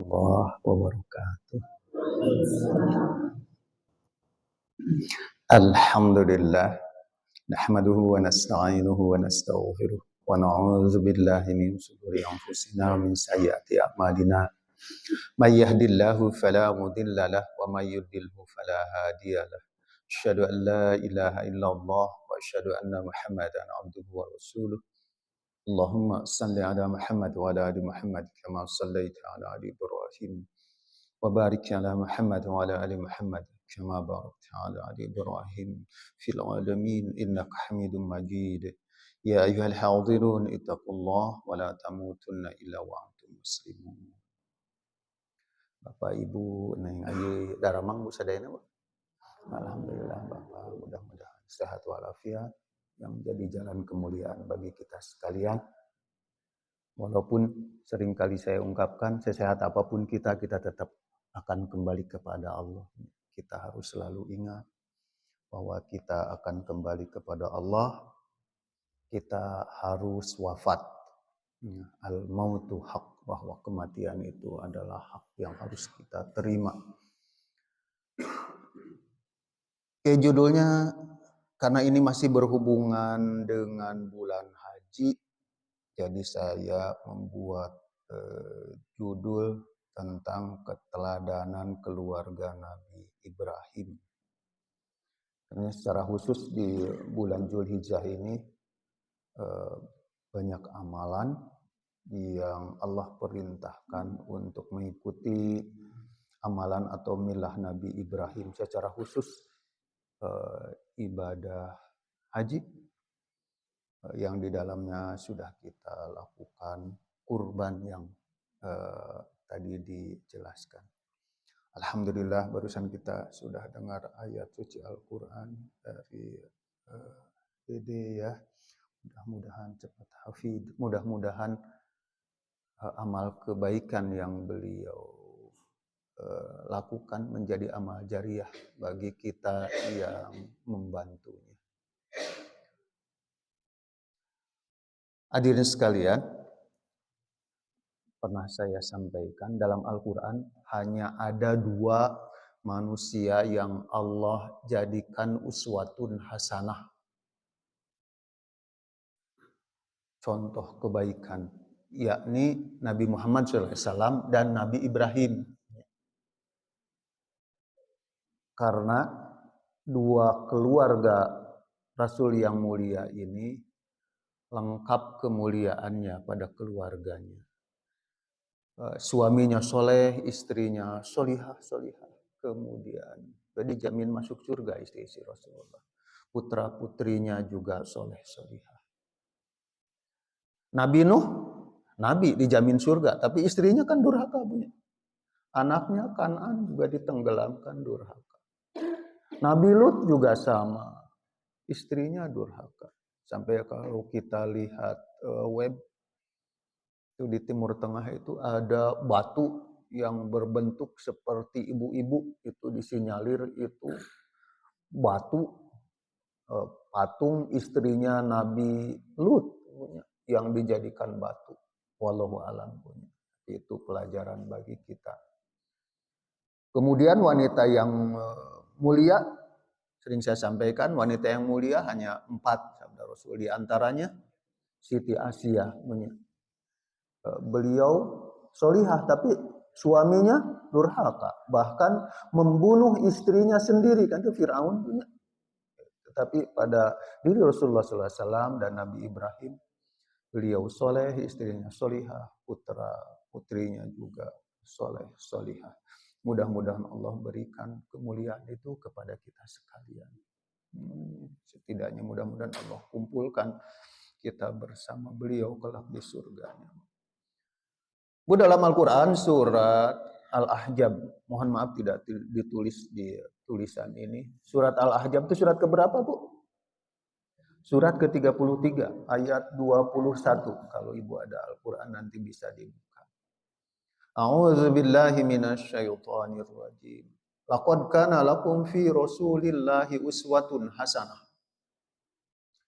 Warahmatullahi wabarakatuh. Alhamdulillah. Nahmaduhu wa nasta'inuhu wa nastaghfiruh. Wa na'udzu billahi min shururi anfusina wa min sayyiati a'malina. May yahdihillahu fala mudilla lahu wa may yudlilhu fala hadiya lahu. Asyhadu an la ilaha illallah wa asyhadu anna Muhammadan abduhu wa rasuluh. Allahumma salli ala Muhammad wa ala ali Muhammad kama sallaita ala ali Ibrahim wa barik ala Muhammad wa ala ali Muhammad kama barakta ala ali Ibrahim fil alamin innaka Hamidum Majid. Ya ayyuhal hadirun ittaqullah wa la tamutunna illa wa antum muslimun. Bapak Ibu Neng Ayi Daramang Bu Sadayana, Bu. Alhamdulillah Bapak, mudah-mudahan sehat walafiat yang menjadi jalan kemuliaan bagi kita sekalian. Walaupun seringkali saya ungkapkan, sesehat apapun kita tetap akan kembali kepada Allah. Kita harus selalu ingat bahwa kita akan kembali kepada Allah. Kita harus wafat. Al-mautu haq, bahwa kematian itu adalah hak yang harus kita terima. Oke, judulnya karena ini masih berhubungan dengan bulan haji, jadi saya membuat judul tentang keteladanan keluarga Nabi Ibrahim. Karena secara khusus di bulan Zulhijjah ini banyak amalan yang Allah perintahkan untuk mengikuti amalan atau milah Nabi Ibrahim. Secara khusus ibadah haji yang di dalamnya sudah kita lakukan kurban yang tadi dijelaskan. Alhamdulillah barusan kita sudah dengar ayat suci Al-Quran dari Dede ya. Mudah-mudahan cepat hafid. Mudah-mudahan amal kebaikan yang beliau lakukan menjadi amal jariah bagi kita yang membantunya. Hadirin sekalian, pernah saya sampaikan dalam Al-Quran hanya ada 2 manusia yang Allah jadikan uswatun hasanah, contoh kebaikan, yakni Nabi Muhammad SAW dan Nabi Ibrahim. Karena 2 keluarga Rasul yang mulia ini lengkap kemuliaannya pada keluarganya. Suaminya soleh, istrinya solihah. Kemudian dijamin masuk surga istri-istri Rasulullah. Putra-putrinya juga soleh-solihah. Nabi Nuh, Nabi dijamin surga, tapi istrinya kan durhaka punya. Anaknya Kan'an juga ditenggelamkan durhaka. Nabi Lut juga sama, istrinya durhaka. Sampai kalau kita lihat web itu di Timur Tengah itu ada batu yang berbentuk seperti ibu-ibu, itu disinyalir itu batu patung istrinya Nabi Lut yang dijadikan batu. Wallahu a'lam punya. Itu pelajaran bagi kita. Kemudian wanita yang mulia, sering saya sampaikan, wanita yang mulia hanya 4 sabda Rasul. Di antaranya Siti Asia. Beliau solihah tapi suaminya durhaka, bahkan membunuh istrinya sendiri, kan itu Fir'aun punya. Tetapi pada diri Rasulullah SAW dan Nabi Ibrahim, beliau soleh, istrinya solihah, putrinya juga solihah. Mudah-mudahan Allah berikan kemuliaan itu kepada kita sekalian. Setidaknya mudah-mudahan Allah kumpulkan kita bersama beliau kelak di surganya. Bu, dalam Al-Quran surat Al-Ahzab, mohon maaf tidak ditulis di tulisan ini. Surat Al-Ahzab itu surat keberapa, Bu? Surat ke-33 ayat 21. Kalau Ibu ada Al-Quran nanti bisa dibuka. A'udzubillahi minasyaitonir rajim. Laqad kana lakum fi Rasulillahi uswatun hasanah.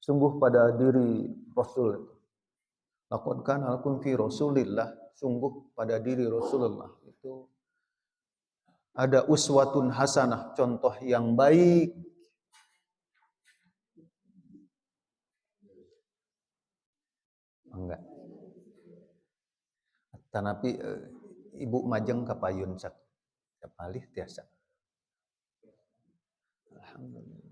Sungguh pada diri Rasul. Laqad kana lakum fi Rasulillah, sungguh pada diri Rasulullah itu Ada uswatun hasanah, contoh yang baik. Enggak. Tanapi ibu majeng kapayun sak kapalih tiasa. Alhamdulillah.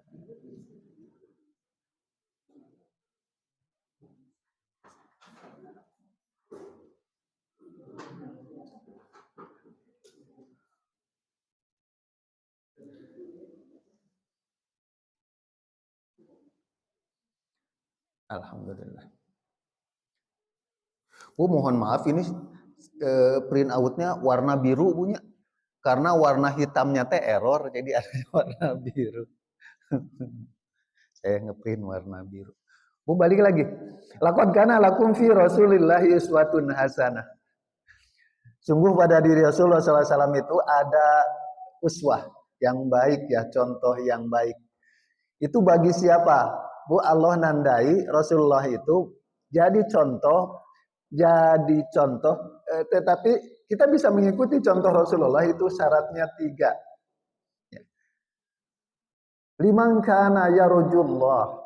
Alhamdulillah. Bu mohon maaf ini print outnya warna biru punya karena warna hitamnya teh error jadi ada warna biru. Saya ngeprint warna biru. Bu balik lagi. Laqad kana lakum fi Rasulillahi uswatun hasanah. Sungguh pada diri Rasulullah SAW itu ada uswah yang baik ya, contoh yang baik. Itu bagi siapa? Bu Allah nandai Rasulullah itu jadi contoh, tetapi kita bisa mengikuti contoh Rasulullah itu syaratnya 3. Liman kana yarjullah.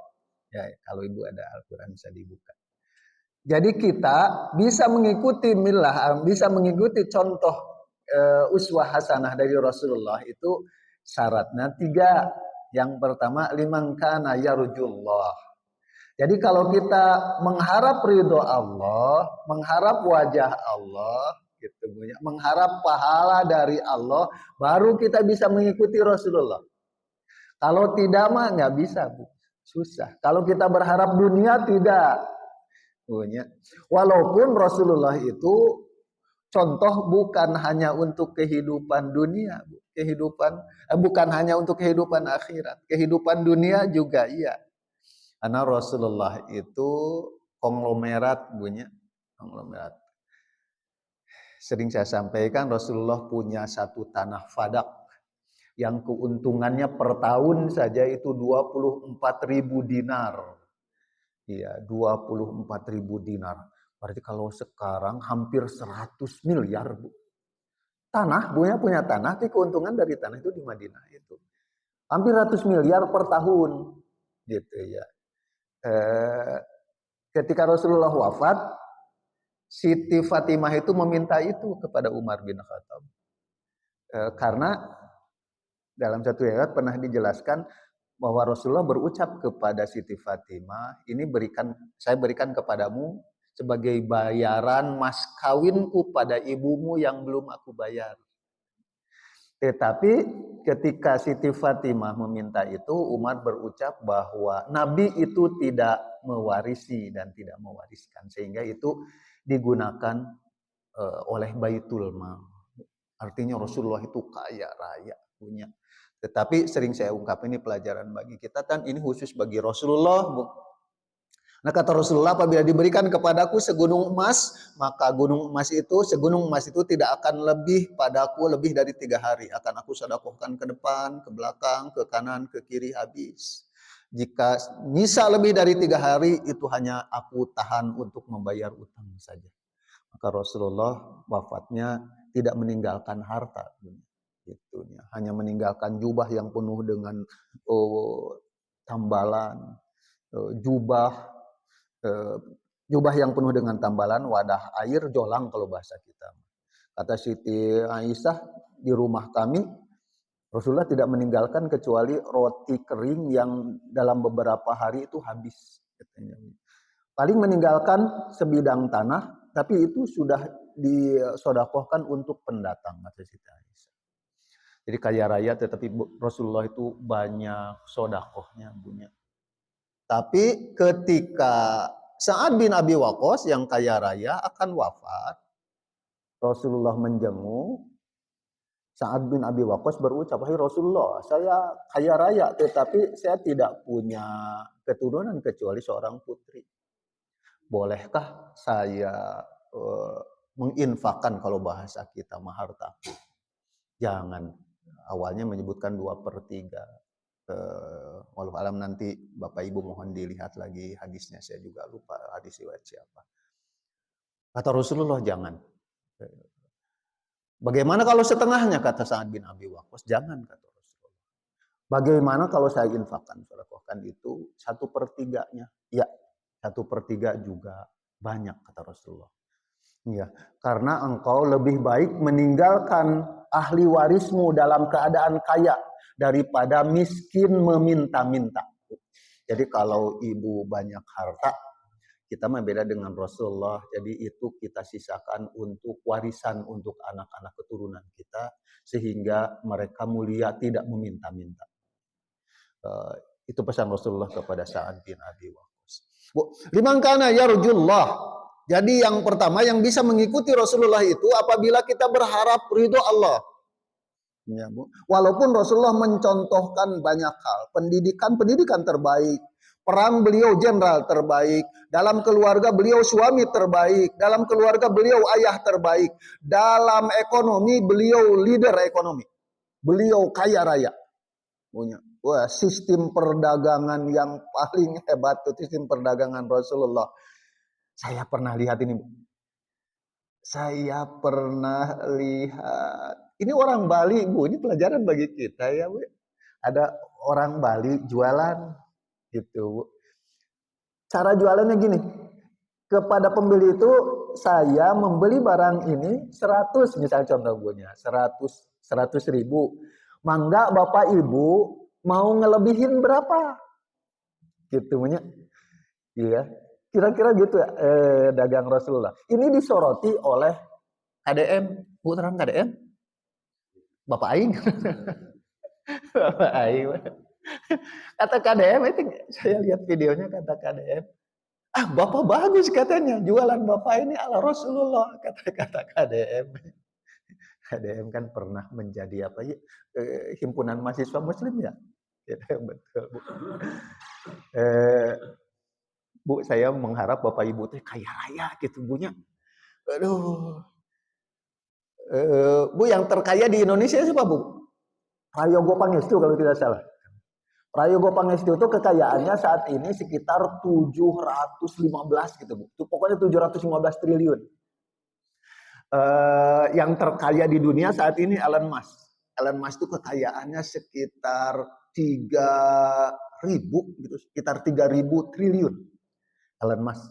Ya, kalau ibu ada Al-Quran bisa dibuka. Jadi kita bisa mengikuti bisa mengikuti contoh uswah hasanah dari Rasulullah itu syaratnya 3. Yang pertama liman kana yarjullah. Jadi kalau kita mengharap ridho Allah, mengharap wajah Allah, gitu Bu, mengharap pahala dari Allah, baru kita bisa mengikuti Rasulullah. Kalau tidak mah nggak bisa Bu, susah. Kalau kita berharap dunia tidak. Walaupun Rasulullah itu contoh bukan hanya untuk kehidupan dunia, bukan hanya untuk kehidupan akhirat, kehidupan dunia juga iya. Karena Rasulullah itu konglomerat konglomerat. Sering saya sampaikan Rasulullah punya satu tanah fadak yang keuntungannya per tahun saja itu 24.000 dinar. Iya, 24.000 dinar. Berarti kalau sekarang hampir 100 miliar, Bu. Tanah, punya tanah, tapi keuntungan dari tanah itu di Madinah itu. Hampir 100 miliar per tahun. Gitu ya. Ketika Rasulullah wafat, Siti Fatimah itu meminta itu kepada Umar bin Khattab. Karena dalam satu ayat pernah dijelaskan bahwa Rasulullah berucap kepada Siti Fatimah, ini saya berikan kepadamu sebagai bayaran mas kawinku pada ibumu yang belum aku bayar. Tetapi ketika Siti Fatimah meminta itu, Umar berucap bahwa Nabi itu tidak mewarisi dan tidak mewariskan, sehingga itu digunakan oleh Baitul Mal. Artinya Rasulullah itu kaya raya punya. Tetapi sering saya ungkap ini pelajaran bagi kita kan ini khusus bagi Rasulullah. Nah kata Rasulullah, apabila diberikan kepadaku segunung emas, maka segunung emas itu tidak akan lebih padaku lebih dari 3 hari. Akan aku sedekahkan ke depan, ke belakang, ke kanan, ke kiri, habis. Jika nyisa lebih dari 3 hari, itu hanya aku tahan untuk membayar utang saja. Maka Rasulullah wafatnya tidak meninggalkan harta. Hanya meninggalkan jubah yang penuh dengan tambalan, jubah yang penuh dengan tambalan, wadah air, jolang kalau bahasa kita. Kata Siti Aisyah, di rumah kami Rasulullah tidak meninggalkan kecuali roti kering yang dalam beberapa hari itu habis. Paling meninggalkan sebidang tanah, tapi itu sudah disodakohkan untuk pendatang, kata Siti Aisyah. Jadi kaya raya, tetapi Rasulullah itu banyak sodakohnya, punya. Tapi ketika Sa'ad bin Abi Waqqas yang kaya raya akan wafat, Rasulullah menjenguk. Sa'ad bin Abi Waqqas berucap, "Hai Rasulullah, saya kaya raya tetapi saya tidak punya keturunan kecuali seorang putri. Bolehkah saya menginfakkan kalau bahasa kita harta?" Jangan. Awalnya menyebutkan 2/3. Walau alam nanti Bapak Ibu mohon dilihat lagi hadisnya, saya juga lupa hadis riwayat siapa. Kata Rasulullah jangan. Bagaimana kalau setengahnya, kata Sa'ad bin Abi Waqqas? Jangan, kata Rasulullah. Bagaimana kalau saya infakkan, sedekahkan itu 1/3-nya? Ya, 1/3 juga banyak, kata Rasulullah. Ya, karena engkau lebih baik meninggalkan ahli warismu dalam keadaan kaya daripada miskin meminta-minta. Jadi kalau ibu banyak harta, kita mah beda dengan Rasulullah. Jadi itu kita sisakan untuk warisan untuk anak-anak keturunan kita sehingga mereka mulia tidak meminta-minta. Itu pesan Rasulullah kepada Sa'ad bin Abi Waqqas. Liman kana yarjullah. Jadi yang pertama yang bisa mengikuti Rasulullah itu apabila kita berharap ridho Allah. Ya, Bu. Walaupun Rasulullah mencontohkan banyak hal, pendidikan terbaik, perang beliau jenderal terbaik, dalam keluarga beliau suami terbaik, dalam keluarga beliau ayah terbaik, dalam ekonomi beliau leader ekonomi, beliau kaya raya, punya. Wah, sistem perdagangan yang paling hebat itu sistem perdagangan Rasulullah. Saya pernah lihat ini, Bu. Saya pernah lihat. Ini orang Bali, Bu. Ini pelajaran bagi kita ya, Bu. Ada orang Bali jualan gitu, Bu. Cara jualannya gini. Kepada pembeli itu saya membeli barang ini 100 misalnya contoh punya 100 ribu. Mangga Bapak Ibu mau ngelebihin berapa? Gitu punya. Iya. Kira-kira gitu ya, dagang Rasulullah. Ini disoroti oleh KDM. Bu, terang KDM? Bapak Aing. Bapak Aing. Kata KDM, itu saya lihat videonya kata KDM. Ah, Bapak bagus katanya. Jualan Bapak ini ala Rasulullah. Kata KDM. KDM kan pernah menjadi apa ya? Himpunan mahasiswa muslim ya? Betul, Bu. Bu, saya mengharap Bapak Ibu teh kaya raya gitu, Bunya. Aduh. Bu, yang terkaya di Indonesia siapa, Bu? Prayogo Pangestu kalau tidak salah. Prayogo Pangestu itu kekayaannya saat ini sekitar 715 gitu, Bu. Itu pokoknya 715 triliun. Yang terkaya di dunia saat ini Elon Musk. Elon Musk itu kekayaannya sekitar 3.000 gitu, sekitar 3.000 triliun. Elon Musk.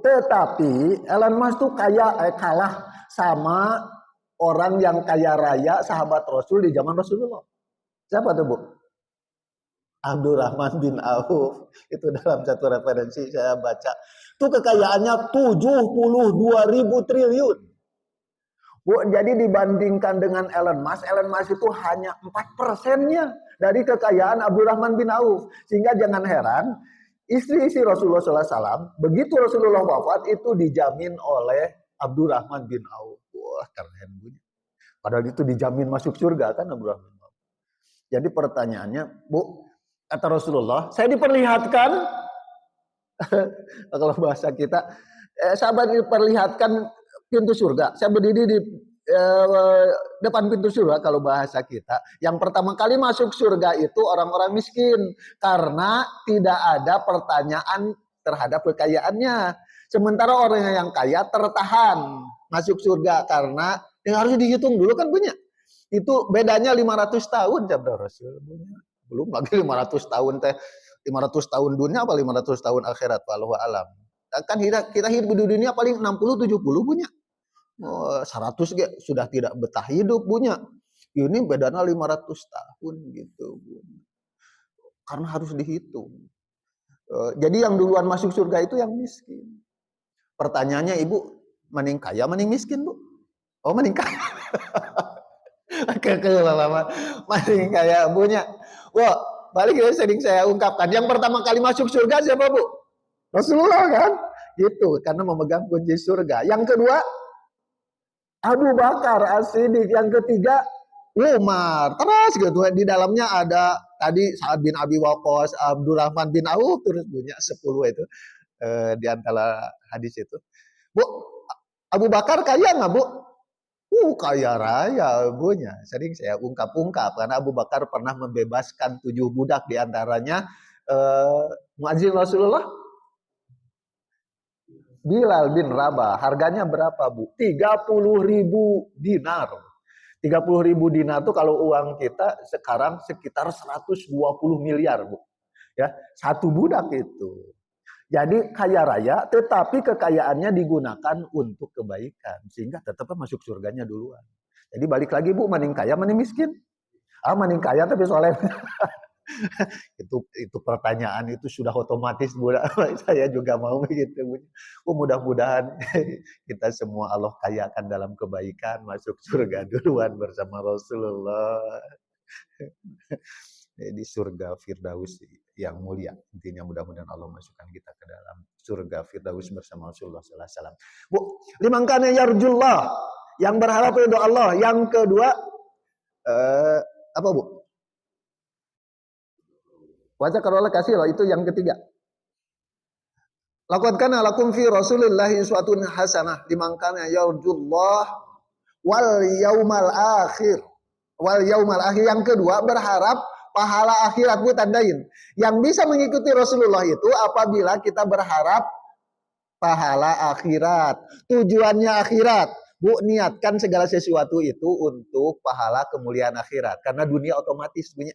Tetapi Elon Musk tuh kalah sama orang yang kaya raya sahabat Rasul di zaman Rasulullah. Siapa tuh, Bu? Abdurrahman bin Auf. Itu dalam satu referensi saya baca. Itu kekayaannya 72.000 triliun. Bu, jadi dibandingkan dengan Elon Musk itu hanya 4%-nya dari kekayaan Abdurrahman bin Auf. Sehingga jangan heran, istri Rasulullah SAW, begitu Rasulullah wafat itu dijamin oleh Abdurrahman bin Auf. Wah, keren bunyi. Padahal itu dijamin masuk surga kan Abdurrahman bin Auf. Jadi pertanyaannya, Bu, kata Rasulullah, saya diperlihatkan, kalau bahasa kita, sahabat diperlihatkan pintu surga. Saya berdiri di depan pintu surga kalau bahasa kita. Yang pertama kali masuk surga itu orang-orang miskin. Karena tidak ada pertanyaan terhadap kekayaannya. Sementara orang yang kaya tertahan masuk surga. Karena yang harus dihitung dulu kan punya. Itu bedanya 500 tahun sabda Rasul. Belum lagi 500 tahun teh. 500 tahun dunia apa 500 tahun akhirat. Wallahu alam. Kan kita hidup di dunia paling 60-70 punya. 100 sudah tidak betah hidup punya. Ini bedanya 500 tahun gitu. Karena harus dihitung. Jadi yang duluan masuk surga itu yang miskin. Pertanyaannya, Ibu, mending kaya mending miskin, Bu? Oh, mending kaya. Kelalaman. Mending kaya, Bunya. Wah, balik ya sering saya ungkapkan. Yang pertama kali masuk surga siapa, Bu? Rasulullah kan? Gitu, karena memegang kunci surga. Yang kedua, Abu Bakar As-Siddiq. Yang ketiga Umar. Terus gitu di dalamnya ada tadi Sa'ad bin Abi Waqqas, Abdurrahman bin Auf, terus punya 10 itu di antara hadis itu. Bu, Abu Bakar kaya nggak, Bu? Kaya raya Bunya. Sering saya ungkap-ungkap karena Abu Bakar pernah membebaskan 7 budak di antaranya muadzin Rasulullah Bilal bin Rabah. Harganya berapa, Bu? 30.000 dinar. 30.000 dinar itu kalau uang kita sekarang sekitar 120 miliar, Bu. Ya, satu budak itu. Jadi kaya raya, tetapi kekayaannya digunakan untuk kebaikan, sehingga tetap masuk surganya duluan. Jadi balik lagi, Bu, mending kaya mending miskin? Mending kaya tapi soleh. Itu pertanyaan itu sudah otomatis, Bu. Saya juga mau begitu, Bu. Mudah-mudahan kita semua Allah kayakan dalam kebaikan, masuk surga duluan bersama Rasulullah. Di surga Firdaus yang mulia. Intinya mudah-mudahan Allah masukkan kita ke dalam surga Firdaus bersama Rasulullah sallallahu alaihi wasallam. Bu, liman kana yarjullah, yang berharap ridho Allah. Yang kedua apa, Bu? Wajah karola kasih loh, itu yang ketiga. Laqad kana lakum fi Rasulillahi uswatun hasanah liman kana yarjullah wal yaumal akhir. Wal yaumal akhir, yang kedua berharap pahala akhirat. Bu, tandain. Yang bisa mengikuti Rasulullah itu apabila kita berharap pahala akhirat. Tujuannya akhirat. Bu, niatkan segala sesuatu itu untuk pahala kemuliaan akhirat. Karena dunia otomatis punya.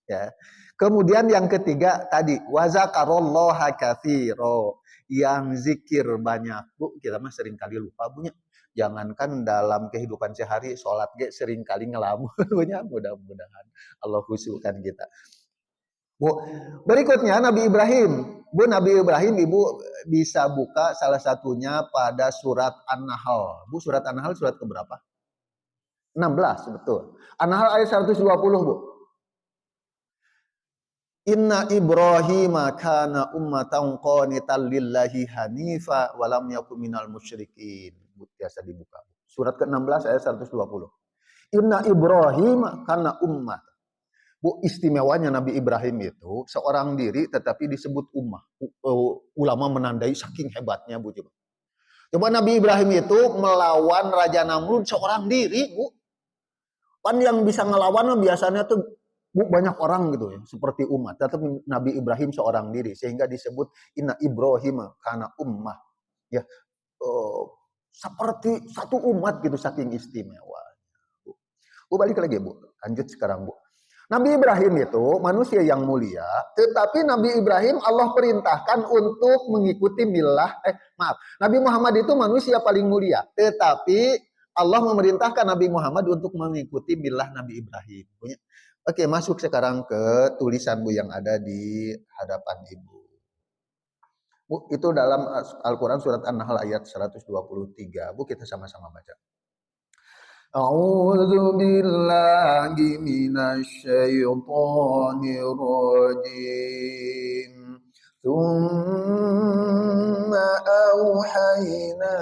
Ya. Kemudian yang ketiga tadi, wazakarollaha katsiro, yang zikir banyak. Bu, kita mah sering kali lupa, punya. Jangankan dalam kehidupan sehari, sholat ge sering kali ngelamun, punya. Mudah-mudahan Allah khusyukkan kita. Bu, berikutnya Nabi Ibrahim. Bu, Nabi Ibrahim, Ibu bisa buka salah satunya pada surat An-Nahl. Bu, surat An-Nahl surat keberapa? 16, betul. An-Nahl ayat 120, Bu. Inna Ibrahim kana ummatan qanitan lillahi hanifa wa lam yakun minal musyrikin. Biasa dibuka. Surat ke-16 ayat 120. Inna Ibrahim kana ummat. Bu, istimewanya Nabi Ibrahim itu seorang diri tetapi disebut ummah. Ulama menandai saking hebatnya, Bu. Coba Nabi Ibrahim itu melawan Raja Namrud seorang diri, Bu. Kan yang bisa ngelawan biasanya tuh, Bu, banyak orang gitu ya, seperti umat. Tetapi Nabi Ibrahim seorang diri, sehingga disebut Inna Ibrahim kana ummah. Ya, seperti satu umat gitu, saking istimewa. Bu, balik lagi, Bu. Lanjut sekarang, Bu. Nabi Ibrahim itu manusia yang mulia, tetapi Nabi Ibrahim Allah perintahkan untuk mengikuti milah, Nabi Muhammad itu manusia paling mulia, tetapi Allah memerintahkan Nabi Muhammad untuk mengikuti milah Nabi Ibrahim. Oke, masuk sekarang ke tulisan, Bu, yang ada di hadapan Ibu. Bu, itu dalam Al-Quran surat An-Nahl ayat 123. Bu, kita sama-sama baca. A'udzu billahi minasyaitonir rajim. Tsumma auhayna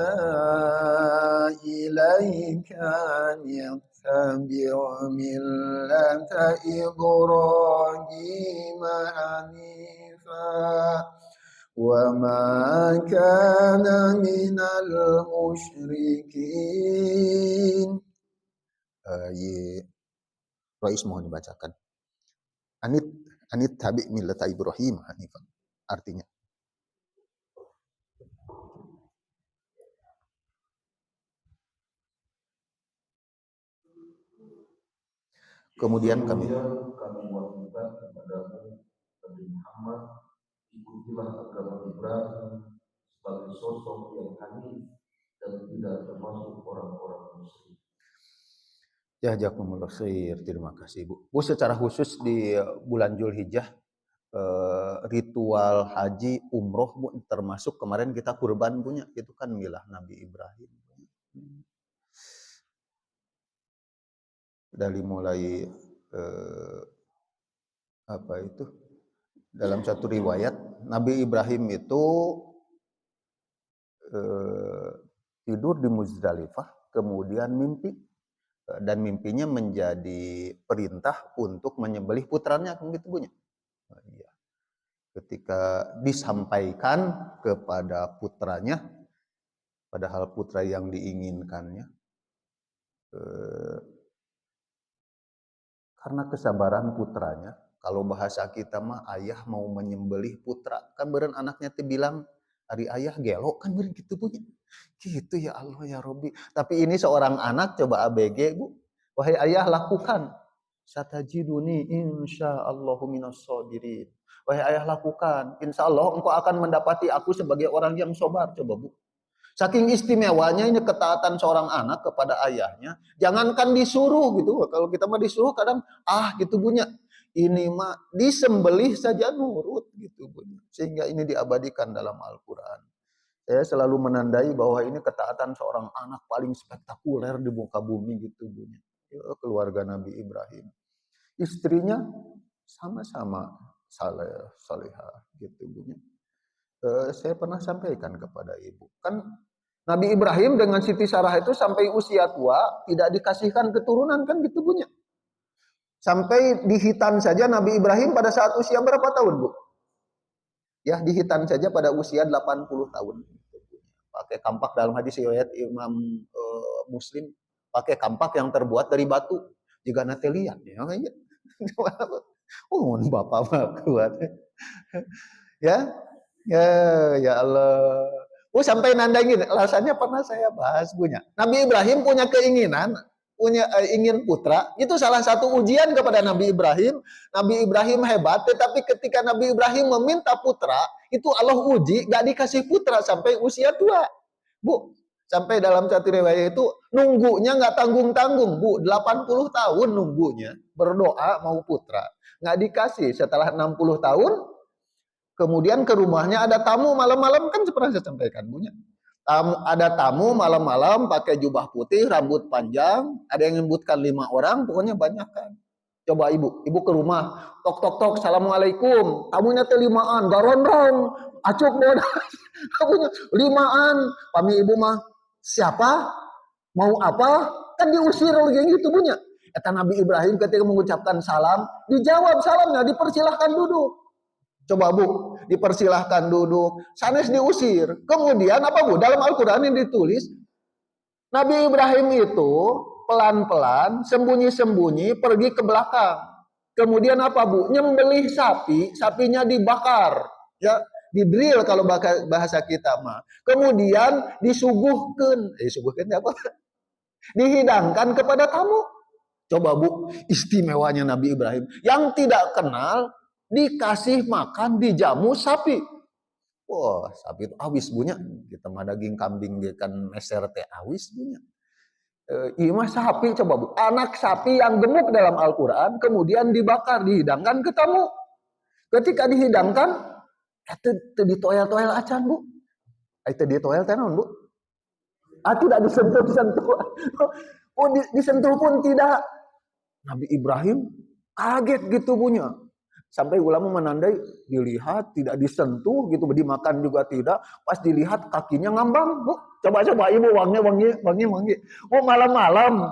ilaika tabi' millata Ibrahim hanifa wa ma kana minal musyrikin. Rais mohon dibacakan. Anit tabi' millata Ibrahim hanifan. Artinya, kemudian kami wajibkan kepadamu Nabi Muhammad, ikutilah agama Ibrahim sebagai sosok yang hanif dan tidak termasuk orang-orang musyrik. Ya, jazakumullah khair. Terima kasih, Bu. Bu, secara khusus di bulan Zulhijjah ritual haji umroh, Bu, termasuk kemarin kita kurban punya, itu kan milah Nabi Ibrahim. Dari mulai apa itu, dalam satu riwayat Nabi Ibrahim itu tidur di Muzdalifah, kemudian mimpi, dan mimpinya menjadi perintah untuk menyembelih putranya, begitu bunyi. Ketika disampaikan kepada putranya, padahal putra yang diinginkannya, karena kesabaran putranya. Kalau bahasa kita mah ayah mau menyembelih putra, kan beren anaknya teh bilang Hari ayah gelo kan beuring kitu punya. Gitu ya Allah ya Robbi. Tapi ini seorang anak coba ABG, Bu. Wahai ayah lakukan. Satajiduni insyaallahu minas sabirin. Wahai ayah lakukan. Insya Allah engkau akan mendapati aku sebagai orang yang sabar. Coba Bu. Saking istimewanya ini ketaatan seorang anak kepada ayahnya. Jangankan disuruh gitu. Kalau kita mah disuruh kadang gitu punya. Ini mah disembelih saja nurut gitu punya. Sehingga ini diabadikan dalam Al-Quran. Saya selalu menandai bahwa ini ketaatan seorang anak paling spektakuler di muka bumi gitu punya. Keluarga Nabi Ibrahim. Istrinya sama-sama salihah gitu punya. Saya pernah sampaikan kepada ibu. Kan Nabi Ibrahim dengan Siti Sarah itu sampai usia tua tidak dikasihkan keturunan kan gitu punya. Sampai di Hitan saja Nabi Ibrahim pada saat usia berapa tahun, Bu? Ya, di Hitan saja pada usia 80 tahun. Pakai kampak dalam hadis riwayat Imam Muslim, pakai kampak yang terbuat dari batu. Juga nanti lihat ya. Bapak mah kuat. Ya, ya Allah. Sampai nandangin, alasannya pernah saya bahas punya. Nabi Ibrahim punya keinginan, ingin putra. Itu salah satu ujian kepada Nabi Ibrahim. Nabi Ibrahim hebat, tetapi ketika Nabi Ibrahim meminta putra, itu Allah uji, gak dikasih putra sampai usia tua. Bu, sampai dalam satu riwayat itu nunggunya gak tanggung-tanggung, Bu. 80 tahun nunggunya, berdoa mau putra. Gak dikasih, setelah 60 tahun, kemudian ke rumahnya ada tamu malam-malam, kan pernah saya sampaikan punya. Ada tamu malam-malam pakai jubah putih, rambut panjang, ada yang menyebutkan 5 orang, pokoknya banyak kan. Coba ibu ke rumah, tok tok tok, assalamualaikum, tamunya teh 5an, garondong, acuk bodas, tamunya 5an, pami ibu mah siapa, mau apa, kan diusir lagi gitu punya. Kata Nabi Ibrahim ketika mengucapkan salam, dijawab salamnya, dipersilahkan duduk. Coba Bu, dipersilahkan duduk. Sanes diusir. Kemudian apa Bu? Dalam Al-Quran yang ditulis, Nabi Ibrahim itu pelan-pelan, sembunyi-sembunyi pergi ke belakang. Kemudian apa Bu? Nyembelih sapi, sapinya dibakar. Ya, didrill kalau bahasa kita mah. Kemudian disuguhkan. Disuguhkan apa? Dihidangkan kepada tamu. Coba Bu, istimewanya Nabi Ibrahim. Yang tidak kenal, dikasih makan, dijamu sapi. Wah, sapi itu awis punya. Kita mah daging kambing dia kan meser teh awis punya. Iya mah sapi, coba Bu. Anak sapi yang gemuk dalam Al-Quran, kemudian dibakar, dihidangkan ke tamu. Ketika dihidangkan, itu ditoel-toel acan Bu. Itu ditoel tenon Bu. Tidak disentuh-sentuh. Oh, disentuh pun tidak. Nabi Ibrahim kaget gitu punya. Sampai ulama menandai, dilihat tidak disentuh gitu, dimakan juga tidak. Pas dilihat kakinya ngambang, Bu. Coba ibu wangi. Oh, malam-malam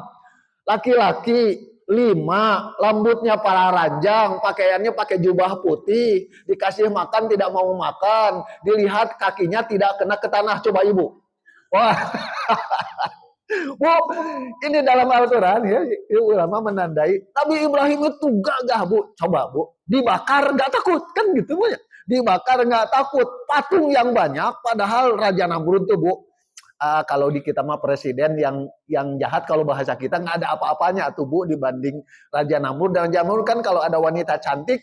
laki-laki 5, rambutnya para ranjang, pakaiannya pakai jubah putih, dikasih makan tidak mau makan, dilihat kakinya tidak kena ke tanah. Coba ibu. Wah. Bu, ini dalam Al-Quran ya, ulama menandai Nabi Ibrahim itu gagah Bu. Coba Bu, dibakar nggak takut kan gitu Bu ya. Dibakar nggak takut, patung yang banyak, padahal Raja Namrud tuh Bu. Kalau di kita mah presiden yang jahat, kalau bahasa kita nggak ada apa-apanya tuh Bu dibanding Raja Namrud. Dan Raja Namrud kan kalau ada wanita cantik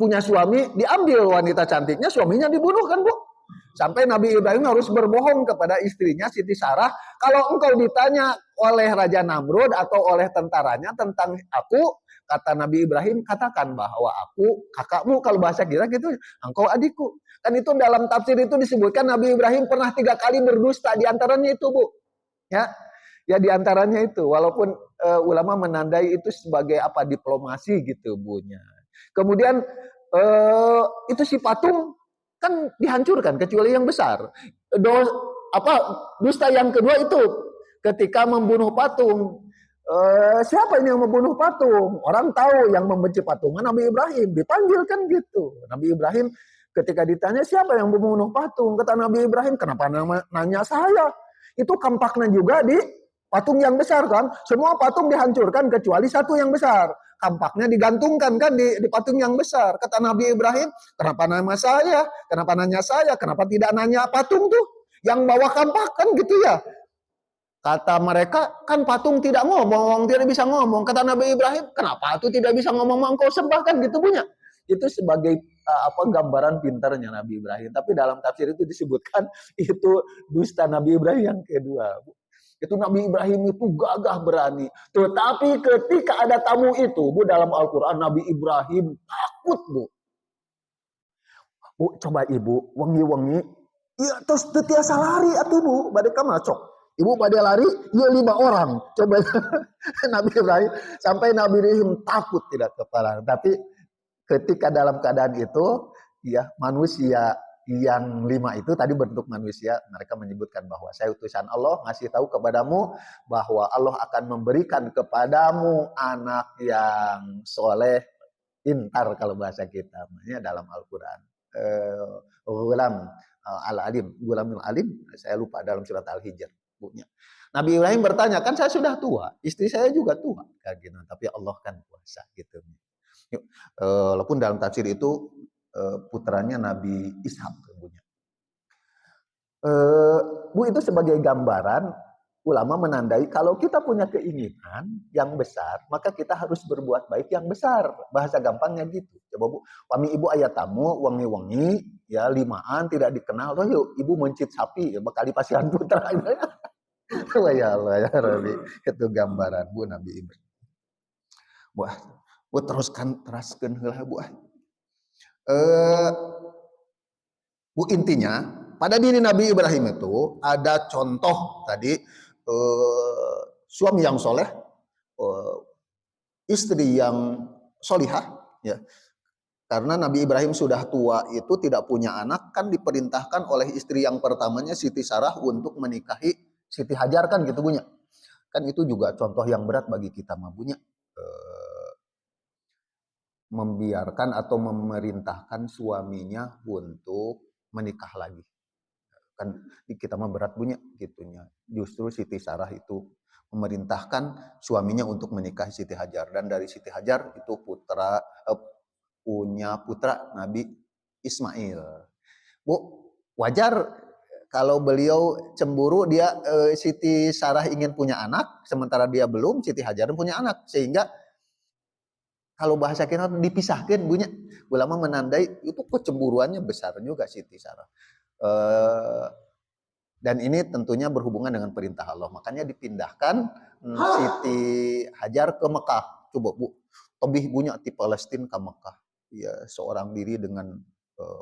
punya suami, diambil wanita cantiknya, suaminya dibunuh kan Bu. Sampai Nabi Ibrahim harus berbohong kepada istrinya Siti Sarah, kalau engkau ditanya oleh Raja Namrud atau oleh tentaranya tentang aku, kata Nabi Ibrahim, katakan bahwa aku kakakmu, kalau bahasa kita gitu, engkau adikku. Kan itu dalam tafsir itu disebutkan Nabi Ibrahim pernah 3 kali berdusta, diantaranya itu Bu. Ya diantaranya itu, walaupun ulama menandai itu sebagai apa, diplomasi gitu Bunya. Kemudian itu si patung kan dihancurkan kecuali yang besar. Dusta yang kedua itu ketika membunuh patung. Siapa ini yang membunuh patung? Orang tahu yang membenci patungan Nabi Ibrahim, dipanggil kan gitu. Nabi Ibrahim ketika ditanya siapa yang membunuh patung, kata Nabi Ibrahim, kenapa nanya saya? Itu kampaknya juga Patung yang besar kan, semua patung dihancurkan kecuali satu yang besar. Kampaknya digantungkan kan di patung yang besar. Kata Nabi Ibrahim, kenapa nama saya? Kenapa nanya saya? Kenapa tidak nanya patung tuh? Yang bawa kampak kan gitu ya. Kata mereka, kan patung tidak ngomong, tidak bisa ngomong. Kata Nabi Ibrahim, kenapa itu tidak bisa ngomong, engkau sembah kan gitu punya. Itu sebagai gambaran pintarnya Nabi Ibrahim. Tapi dalam tafsir itu disebutkan itu dusta Nabi Ibrahim yang kedua. Itu Nabi Ibrahim itu gagah berani. Tetapi ketika ada tamu itu, Bu, dalam Al-Quran Nabi Ibrahim takut, Bu. Bu, coba Ibu, wengi-wengi, ya terus tetiasa lari atuh Bu, badai macok. Ibu pada lari, ya 5 orang. Coba Nabi Ibrahim, sampai Nabi Ibrahim takut tidak kepala. Tapi ketika dalam keadaan itu, ya manusia yang 5 itu tadi bentuk manusia, mereka menyebutkan bahwa saya utusan Allah, ngasih tahu kepadamu bahwa Allah akan memberikan kepadamu anak yang soleh, pintar kalau bahasa kita, namanya dalam Al-Quran. Gulam al-alim, gulamul alim, saya lupa dalam surat Al-Hijr. Nabi Ibrahim bertanya, kan saya sudah tua, istri saya juga tua, kayak gitu. Tapi Allah kan kuasa gitu. Walaupun dalam tafsir itu putranya Nabi Ishak punya. Bu, itu sebagai gambaran ulama menandai kalau kita punya keinginan yang besar, maka kita harus berbuat baik yang besar. Bahasa gampangnya gitu. Coba Bu, wami ibu ayat tamu, wangi-wangi, ya 5an tidak dikenal, loh yuk ibu mencit sapi, ya bakal dipasihan putra. Ya Allah ya Rabbi, itu gambaran Bu Nabi Ibrahim. Bu teruskan heula Bu. Bu, intinya pada diri Nabi Ibrahim itu ada contoh tadi suami yang soleh, istri yang solihah, ya. Karena Nabi Ibrahim sudah tua itu tidak punya anak, kan diperintahkan oleh istri yang pertamanya Siti Sarah untuk menikahi Siti Hajar kan gitu punya. Kan itu juga contoh yang berat bagi kita mabunya. Membiarkan atau memerintahkan suaminya untuk menikah lagi. Kan kita mah berat punya gitunya. Justru Siti Sarah itu memerintahkan suaminya untuk menikahi Siti Hajar, dan dari Siti Hajar itu punya putra Nabi Ismail. Bu, wajar kalau beliau cemburu, dia Siti Sarah ingin punya anak sementara dia belum, Siti Hajar punya anak, sehingga kalau bahasa kita dipisahkan punya. Ulama menandai itu kecemburuannya besar juga Siti Sarah. Dan ini tentunya berhubungan dengan perintah Allah. Makanya dipindahkan Siti Hajar ke Mekah. Coba Bu, lebih punya di Palestina ke Mekah. Ya, seorang diri dengan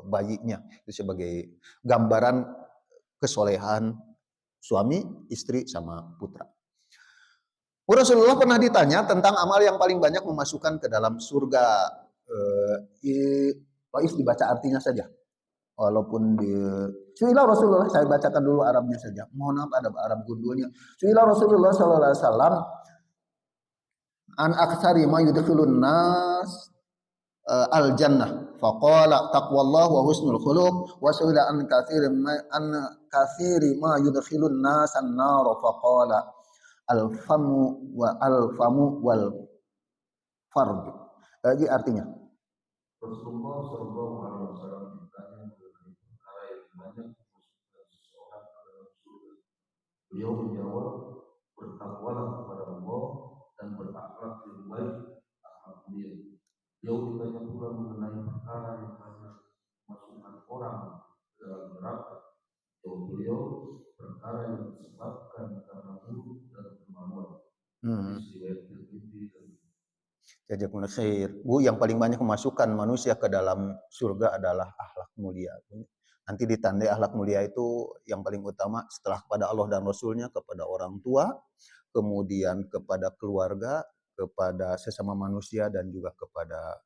bayinya. Itu sebagai gambaran kesolehan suami, istri, sama putra. Rasulullah pernah ditanya tentang amal yang paling banyak memasukkan ke dalam surga. Baik dibaca artinya saja. Walaupun di Suila Rasulullah, saya bacakan dulu Arabnya saja. Mohon maaf ada Arab gundulnya. Suila Rasulullah sallallahu alaihi wasallam an aktsari ma yudkhilun nas al jannah faqala taqwallah wa husnul khuluq wa suila an katsiri ma yudkhilun nas an nar faqala al famu wal farj. Jadi artinya Rasulullah Shallallahu Alaihi Wasallam ditanya mengenai perkara yang banyak memasukkan seseorang ke dalam surga. Beliau menjawab, bertakwalah kepada Allah dan berakhlak yang baik, akhlak mulia. Beliau ditanya pula mengenai perkara yang banyak memasukkan orang ke dalam neraka. Jawab beliau, perkara yang disebabkan karena mulut dan kemaluan. Riwayat Tirmidzi dan Jazakumullah khair. Bu, yang paling banyak memasukkan manusia ke dalam surga adalah akhlak mulia. Nanti ditandai akhlak mulia itu yang paling utama setelah kepada Allah dan Rasulnya, kepada orang tua, kemudian kepada keluarga, kepada sesama manusia, dan juga kepada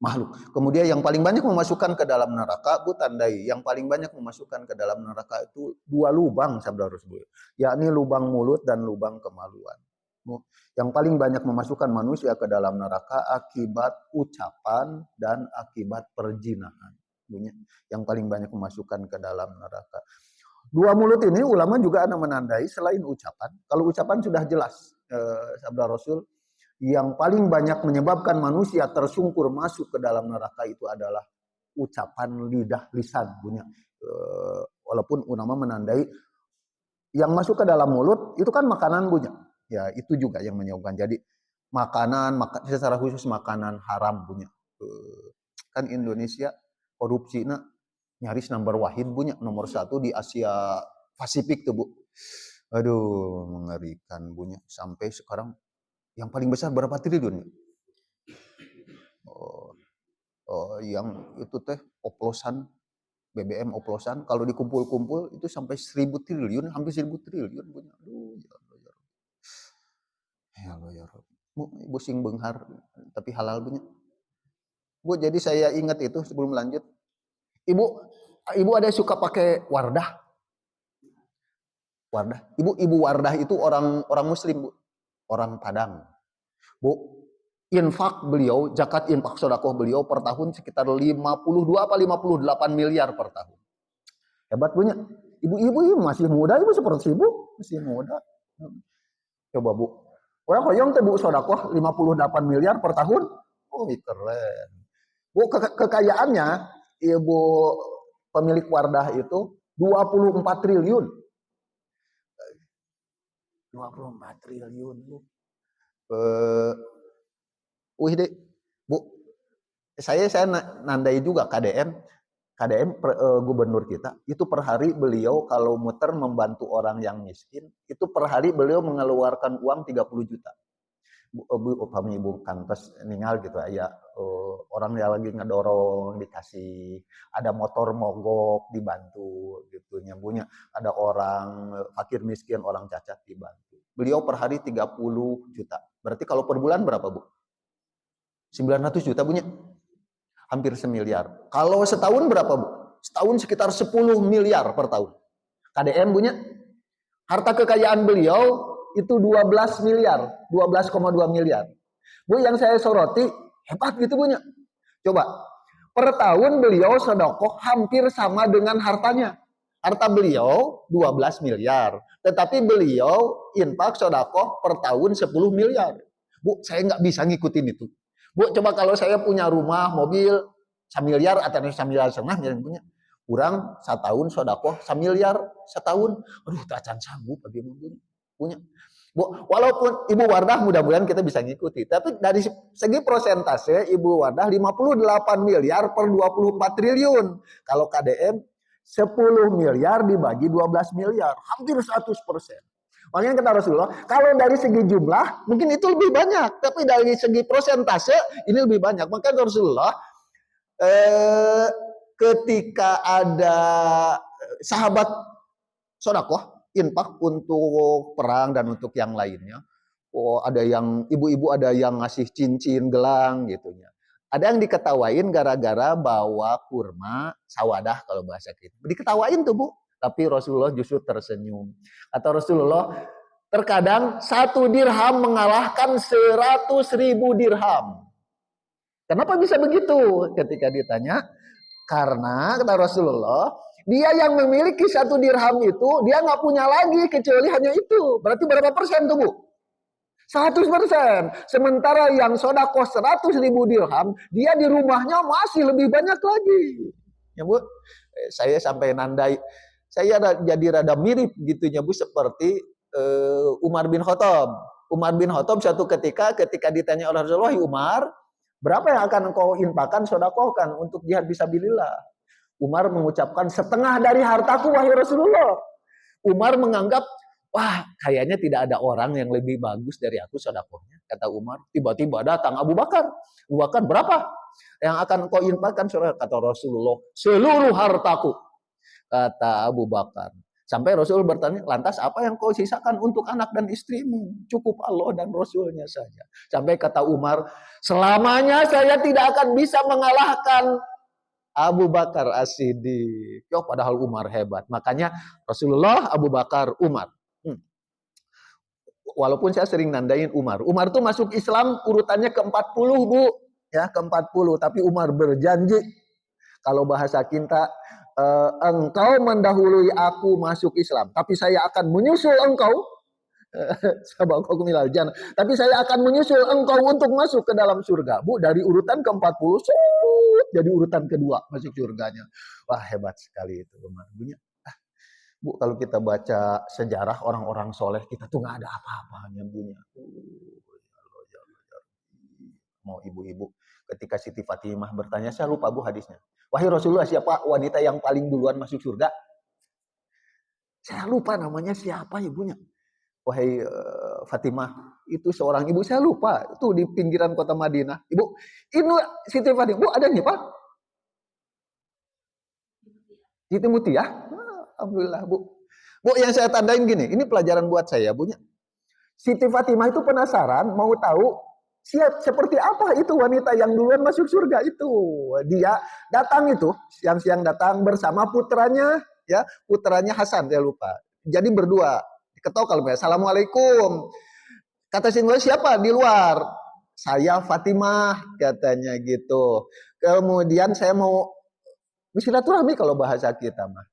makhluk. Kemudian yang paling banyak memasukkan ke dalam neraka, Bu, tandai yang paling banyak memasukkan ke dalam neraka itu 2 lubang sabda Rasul, yakni lubang mulut dan lubang kemaluan. Yang paling banyak memasukkan manusia ke dalam neraka akibat ucapan dan akibat perzinahan. Yang paling banyak memasukkan ke dalam neraka. Dua mulut ini ulama juga ada menandai selain ucapan. Kalau ucapan sudah jelas, sabda Rasul, yang paling banyak menyebabkan manusia tersungkur masuk ke dalam neraka itu adalah ucapan lidah lisan punya. Walaupun ulama menandai yang masuk ke dalam mulut itu kan makanan punya. Ya itu juga yang menyebabkan. Jadi makanan secara khusus makanan haram punya. Kan Indonesia korupsinya nyaris number wahid punya, nomor 1 di Asia Pasifik tuh Bu. Aduh mengerikan punya. Sampai sekarang yang paling besar berapa triliun? Yang itu teh oplosan BBM oplosan kalau dikumpul-kumpul itu sampai 1.000 triliun, hampir 1.000 triliun punya. Aduh ya Allah ya Rabb. Ibu sing benghar tapi halal punya. Bu, jadi saya ingat itu sebelum lanjut. Ibu ada suka pakai Wardah? Wardah. Ibu Wardah itu orang Muslim, Bu. Orang Padang. Bu, infak beliau, zakat infak sedekah beliau per tahun sekitar 52 apa 58 miliar per tahun. Hebat punya. Ibu masih muda, ibu seperti ibu masih muda. Coba Bu. Orang koyong tuh Bu sedekah 58 miliar per tahun. Oh, keren. Bu, kekayaannya ibu pemilik Wardah itu 24 triliun. 24 triliun, Bu. Deh, Bu. Saya nandai juga KDM gubernur kita. Itu per hari beliau kalau muter membantu orang yang miskin, itu per hari beliau mengeluarkan uang 30 juta. Ibu kantos ninggal gitu ya, orang yang lagi ngedorong dikasih, ada motor mogok dibantu gitu punya, ada orang fakir miskin, orang cacat dibantu. Beliau per hari 30 juta. Berarti kalau per bulan berapa Bu? 900 juta punya. Hampir 1 miliar. Kalau setahun berapa Bu? Setahun sekitar 10 miliar per tahun. KDM punya. Harta kekayaan beliau itu 12 miliar, 12,2 miliar. Bu, yang saya soroti, hebat gitu punya. Coba, per tahun beliau sedekah hampir sama dengan hartanya. Harta beliau 12 miliar, tetapi beliau infak sedekah per tahun 10 miliar. Bu, saya nggak bisa ngikutin itu. Bu, coba kalau saya punya rumah, mobil, 1 miliar atau 1 miliar setengah yang punya. Kurang setahun sedekah 1 miliar setahun. Aduh, tak acan sanggup bagi punya. Bu, walaupun Ibu Wardah mudah-mudahan kita bisa ngikuti. Tapi dari segi persentase Ibu Wardah 58 miliar per 24 triliun. Kalau KDM 10 miliar dibagi 12 miliar. Hampir 100%. Makanya kata Rasulullah, kalau dari segi jumlah mungkin itu lebih banyak. Tapi dari segi persentase ini lebih banyak. Maka Rasulullah ketika ada sahabat sedekah infak untuk perang dan untuk yang lainnya, ada yang ibu-ibu ada yang ngasih cincin gelang gitunya, ada yang diketawain gara-gara bawa kurma sawadah kalau bahasa kita, diketawain tuh Bu, tapi Rasulullah justru tersenyum. Kata Rasulullah, terkadang 1 dirham mengalahkan 100.000 dirham. Kenapa bisa begitu? Ketika ditanya, karena kata Rasulullah, dia yang memiliki 1 dirham itu, dia nggak punya lagi kecuali hanya itu. Berarti berapa persen tuh Bu? 100%. Sementara yang sedekah 100.000 dirham, dia di rumahnya masih lebih banyak lagi. Ya Bu, saya sampai nandai, saya jadi rada mirip gitunya Bu, seperti Umar bin Khattab. Umar bin Khattab suatu ketika ditanya oleh Rasulullah, Umar, berapa yang akan engkau infakkan, sedekahkan untuk jihad fisabilillah? Umar mengucapkan, setengah dari hartaku wahai Rasulullah. Umar menganggap, wah kayaknya tidak ada orang yang lebih bagus dari aku sedekahnya. Kata Umar, tiba-tiba datang Abu Bakar. Abu Bakar, berapa yang akan engkau infakkan? Kata Rasulullah, seluruh hartaku. Kata Abu Bakar. Sampai Rasul bertanya, lantas apa yang kau sisakan untuk anak dan istrimu? Cukup Allah dan Rasulnya saja. Sampai kata Umar, selamanya saya tidak akan bisa mengalahkan Abu Bakar As-Siddiq. Yo, padahal Umar hebat. Makanya Rasulullah, Abu Bakar, Umar. Walaupun saya sering nandain Umar. Umar tuh masuk Islam urutannya ke-40 Bu. Ya, ke-40. Tapi Umar berjanji. Kalau bahasa kita, engkau mendahului aku masuk Islam, tapi saya akan menyusul engkau sabaqakum ilal jannah. Tapi saya akan menyusul engkau untuk masuk ke dalam surga. Bu, dari urutan ke-40 jadi urutan kedua masuk surganya. Wah, hebat sekali itu, Bu. Bu, kalau kita baca sejarah orang-orang soleh, kita tuh nggak ada apa-apanya, Bunya. Mau ibu-ibu. Ketika Siti Fatimah bertanya, saya lupa Bu hadisnya. Wahai Rasulullah, siapa wanita yang paling duluan masuk surga? Saya lupa namanya siapa ibunya. Wahai Fatimah, itu seorang ibu, saya lupa. Itu di pinggiran kota Madinah. Ibu, ini Siti Fatimah. Bu, ada nih Pak? Siti Mutia. Alhamdulillah Bu. Bu, yang saya tandain gini, ini pelajaran buat saya Bunya. Siti Fatimah itu penasaran, mau tahu seperti apa itu wanita yang duluan masuk surga itu. Dia datang itu, siang-siang datang bersama putranya, ya, putranya Hasan, saya lupa. Jadi berdua, diketok kalau ya, Assalamualaikum. Kata singgul siapa di luar? Saya Fatimah, katanya gitu. Kemudian saya mau silaturahmi kalau bahasa kita mah.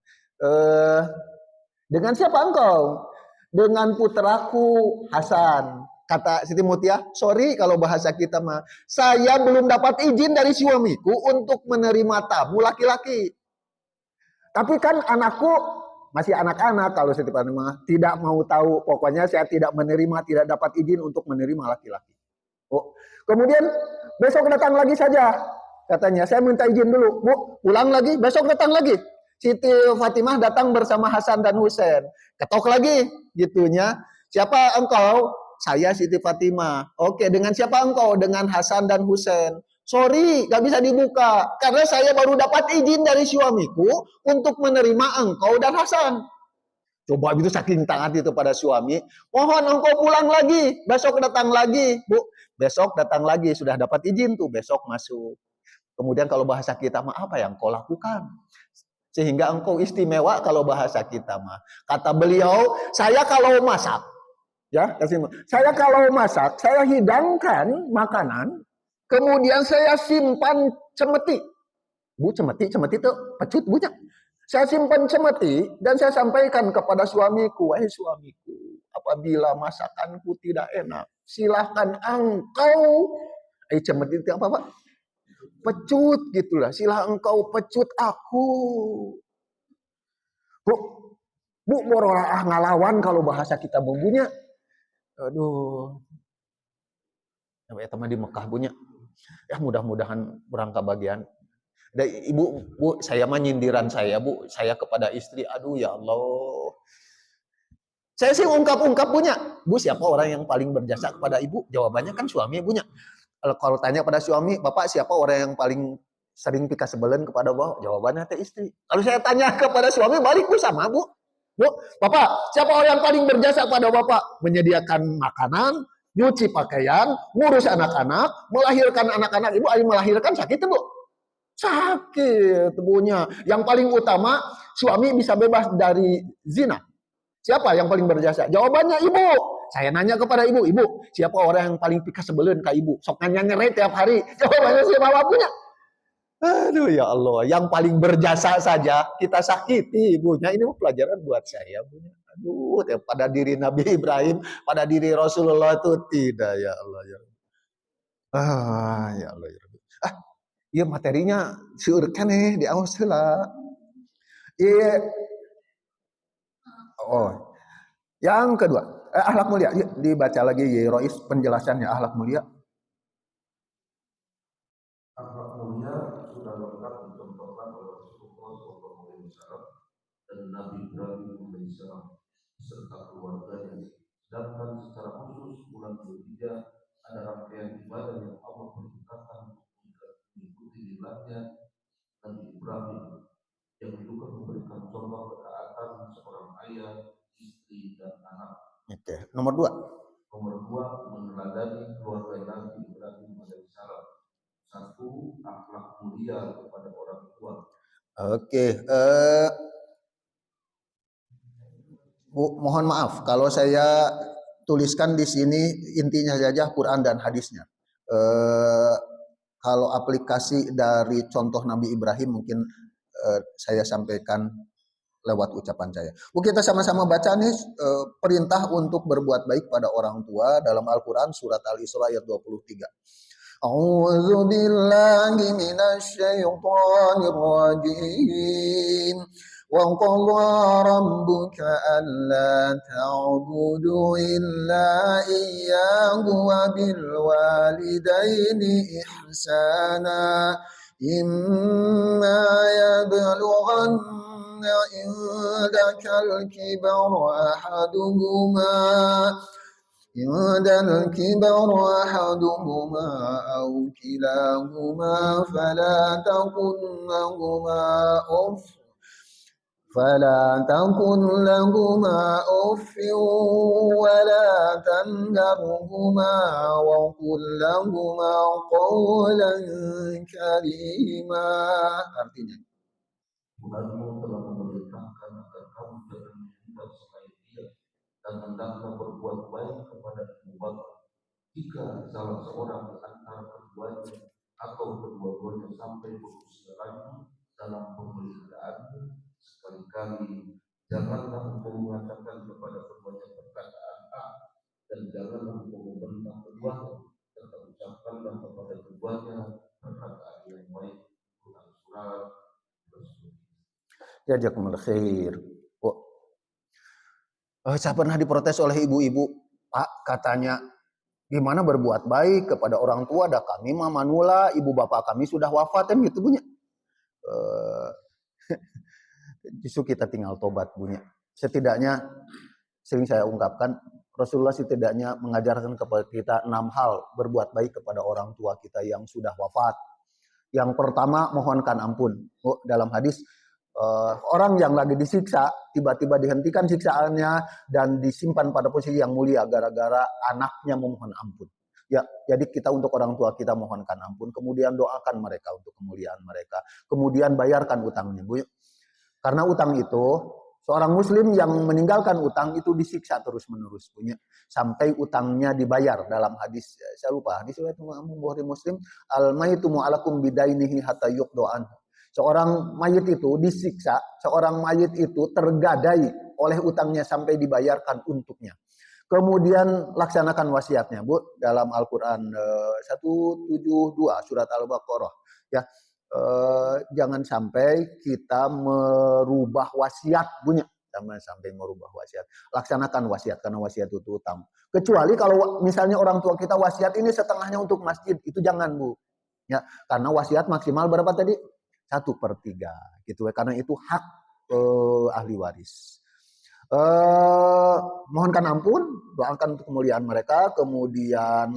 Dengan siapa engkau? Dengan putraku Hasan. Kata Siti Mutia, sorry kalau bahasa kita mah, saya belum dapat izin dari suamiku untuk menerima tamu laki-laki. Tapi kan anakku masih anak-anak, kalau Siti Fatimah tidak mau tahu, pokoknya saya tidak menerima, tidak dapat izin untuk menerima laki-laki. Oh, kemudian besok datang lagi saja, katanya, saya minta izin dulu, Bu, pulang lagi, besok datang lagi. Siti Fatimah datang bersama Hasan dan Husain, ketok lagi, gitunya. Siapa engkau? Saya Siti Fatimah. Oke, dengan siapa engkau? Dengan Hasan dan Husain. Sorry, gak bisa dibuka. Karena saya baru dapat izin dari suamiku untuk menerima engkau dan Hasan. Coba itu saking taat itu pada suami. Mohon engkau pulang lagi. Besok datang lagi. Bu, besok datang lagi. Sudah dapat izin tuh, besok masuk. Kemudian kalau bahasa kita mah apa yang kau lakukan? Sehingga engkau istimewa kalau bahasa kita mah. Kata beliau, saya kalau masak, ya, saya kalau masak, saya hidangkan makanan, kemudian saya simpan cemeti. Bu, cemeti itu pecut, Bunya. Saya simpan cemeti dan saya sampaikan kepada suamiku, wahai suamiku, apabila masakanku tidak enak, silahkan engkau, cemeti itu apa Pak? Pecut gitulah, silahkan engkau pecut aku. Bu, borolah ngalawan kalau bahasa kita Bunya. Aduh. Sampai teman di Mekah Bunya. Ya mudah-mudahan berangkat bagian. Dan Ibu, Bu, saya mah nyindiran saya, Bu, saya kepada istri, aduh ya Allah. Saya sih ungkap-ungkap Bunya. Bu, siapa orang yang paling berjasa kepada Ibu? Jawabannya kan suami Bunya. Kalau tanya pada suami, Bapak siapa orang yang paling sering pika sebelen kepada Bapak? Jawabannya teh istri. Kalau saya tanya kepada suami, balik Bu sama Bu. Bu, Bapak, siapa orang yang paling berjasa pada Bapak? Menyediakan makanan, nyuci pakaian, ngurus anak-anak, melahirkan anak-anak. Ibu ada melahirkan sakit Bu? Sakit Bunya. Yang paling utama, suami bisa bebas dari zina. Siapa yang paling berjasa? Jawabannya Ibu. Saya nanya kepada Ibu, Ibu, siapa orang yang paling pika sebelen ke Ibu? Sok nanya ngerai tiap hari. Jawabannya siapa Bapunya? Aduh ya Allah, yang paling berjasa saja kita sakiti Ibunya. Ini pelajaran buat saya Bunya. Aduh, pada diri Nabi Ibrahim, pada diri Rasulullah itu tidak ya Allah ya. Ya Allah ya. Iya materinya siurkan nih di awas heula. Iya. Oh. Yang kedua, akhlak mulia. Dibaca lagi ya Rois penjelasannya akhlak mulia. Akhlak mulia sudah lengkap dicontohkan oleh Rasulullah SAW dan Nabi Ibrahim AS serta keluarganya. Sedangkan secara khusus bulan Dzulhijjah ada rangkaian ibadah yang Allah perintahkan untuk mengikuti miladnya Nabi Ibrahim yang juga memberikan contoh ketaatan seorang ayah, istri dan anak. Oke. Nomor 2. Nomor 2, meneladani keluarga Nabi Ibrahim alaihissalam. 1, akhlak mulia kepada orang tua. Oke. Bu, mohon maaf kalau saya tuliskan di sini intinya saja Quran dan hadisnya. Kalau aplikasi dari contoh Nabi Ibrahim mungkin saya sampaikan lewat ucapan saya. Bu, kita sama-sama baca nih perintah untuk berbuat baik pada orang tua dalam Al-Quran surat Al-Isra ayat 23. A'udzu billahi minasy syaithanir rajim. Wa qadha rabbuka alla ta'budu illa iyyahu wa bil walidaini ihsana. Imma yablughanna عندك الكبر أحدهما أو كلاهما فلا تكن لهما أف ولا تنهرهما وقل لهما قولا كريما. Artinya, Tuhanmu telah memerintahkan agar kamu jangan menyembah selain Dia dan hendaklah berbuat baik kepada ibu bapa. Jika salah seorang di antara keduanya atau kedua-duanya sampai berusia lanjut dalam pemeliharaanmu, sekali-kali janganlah engkau mengatakan kepada keduanya perkataan A, dan janganlah engkau membentak keduanya, tetapi ucapkanlah kepada keduanya perkataan yang baik. Quran surat Jazakumullah khair. Saya pernah diprotes oleh ibu-ibu, Pak, katanya gimana berbuat baik kepada orang tua? Dah kami mah manula, ibu bapak kami sudah wafat kan gitu punya. Justru kita tinggal tobat punya. Setidaknya sering saya ungkapkan, Rasulullah setidaknya mengajarkan kepada kita 6 hal berbuat baik kepada orang tua kita yang sudah wafat. Yang pertama, mohonkan ampun. Dalam hadis, orang yang lagi disiksa tiba-tiba dihentikan siksaannya dan disimpan pada posisi yang mulia gara-gara anaknya memohon ampun. Ya, jadi kita untuk orang tua kita mohonkan ampun, kemudian doakan mereka untuk kemuliaan mereka, kemudian bayarkan utangnya, Bu. Karena utang itu, seorang muslim yang meninggalkan utang itu disiksa terus-menerus punya sampai utangnya dibayar. Dalam hadis, saya lupa hadis riwayat Bukhari Muslim, al-maitu mu'alakum bidainihi hatta yuqdo'an. Seorang mayit itu disiksa, seorang mayit itu tergadai oleh utangnya sampai dibayarkan untuknya. Kemudian laksanakan wasiatnya, Bu, dalam Al-Qur'an 172 surat Al-Baqarah, ya. Jangan sampai kita merubah wasiat, punya. Jangan sampai merubah wasiat. Laksanakan wasiat karena wasiat itu utama. Kecuali kalau misalnya orang tua kita wasiat ini setengahnya untuk masjid, itu jangan, Bu. Ya, karena wasiat maksimal berapa tadi? 1/3 gitu ya, karena itu hak ahli waris. Mohonkan ampun, doakan untuk kemuliaan mereka, kemudian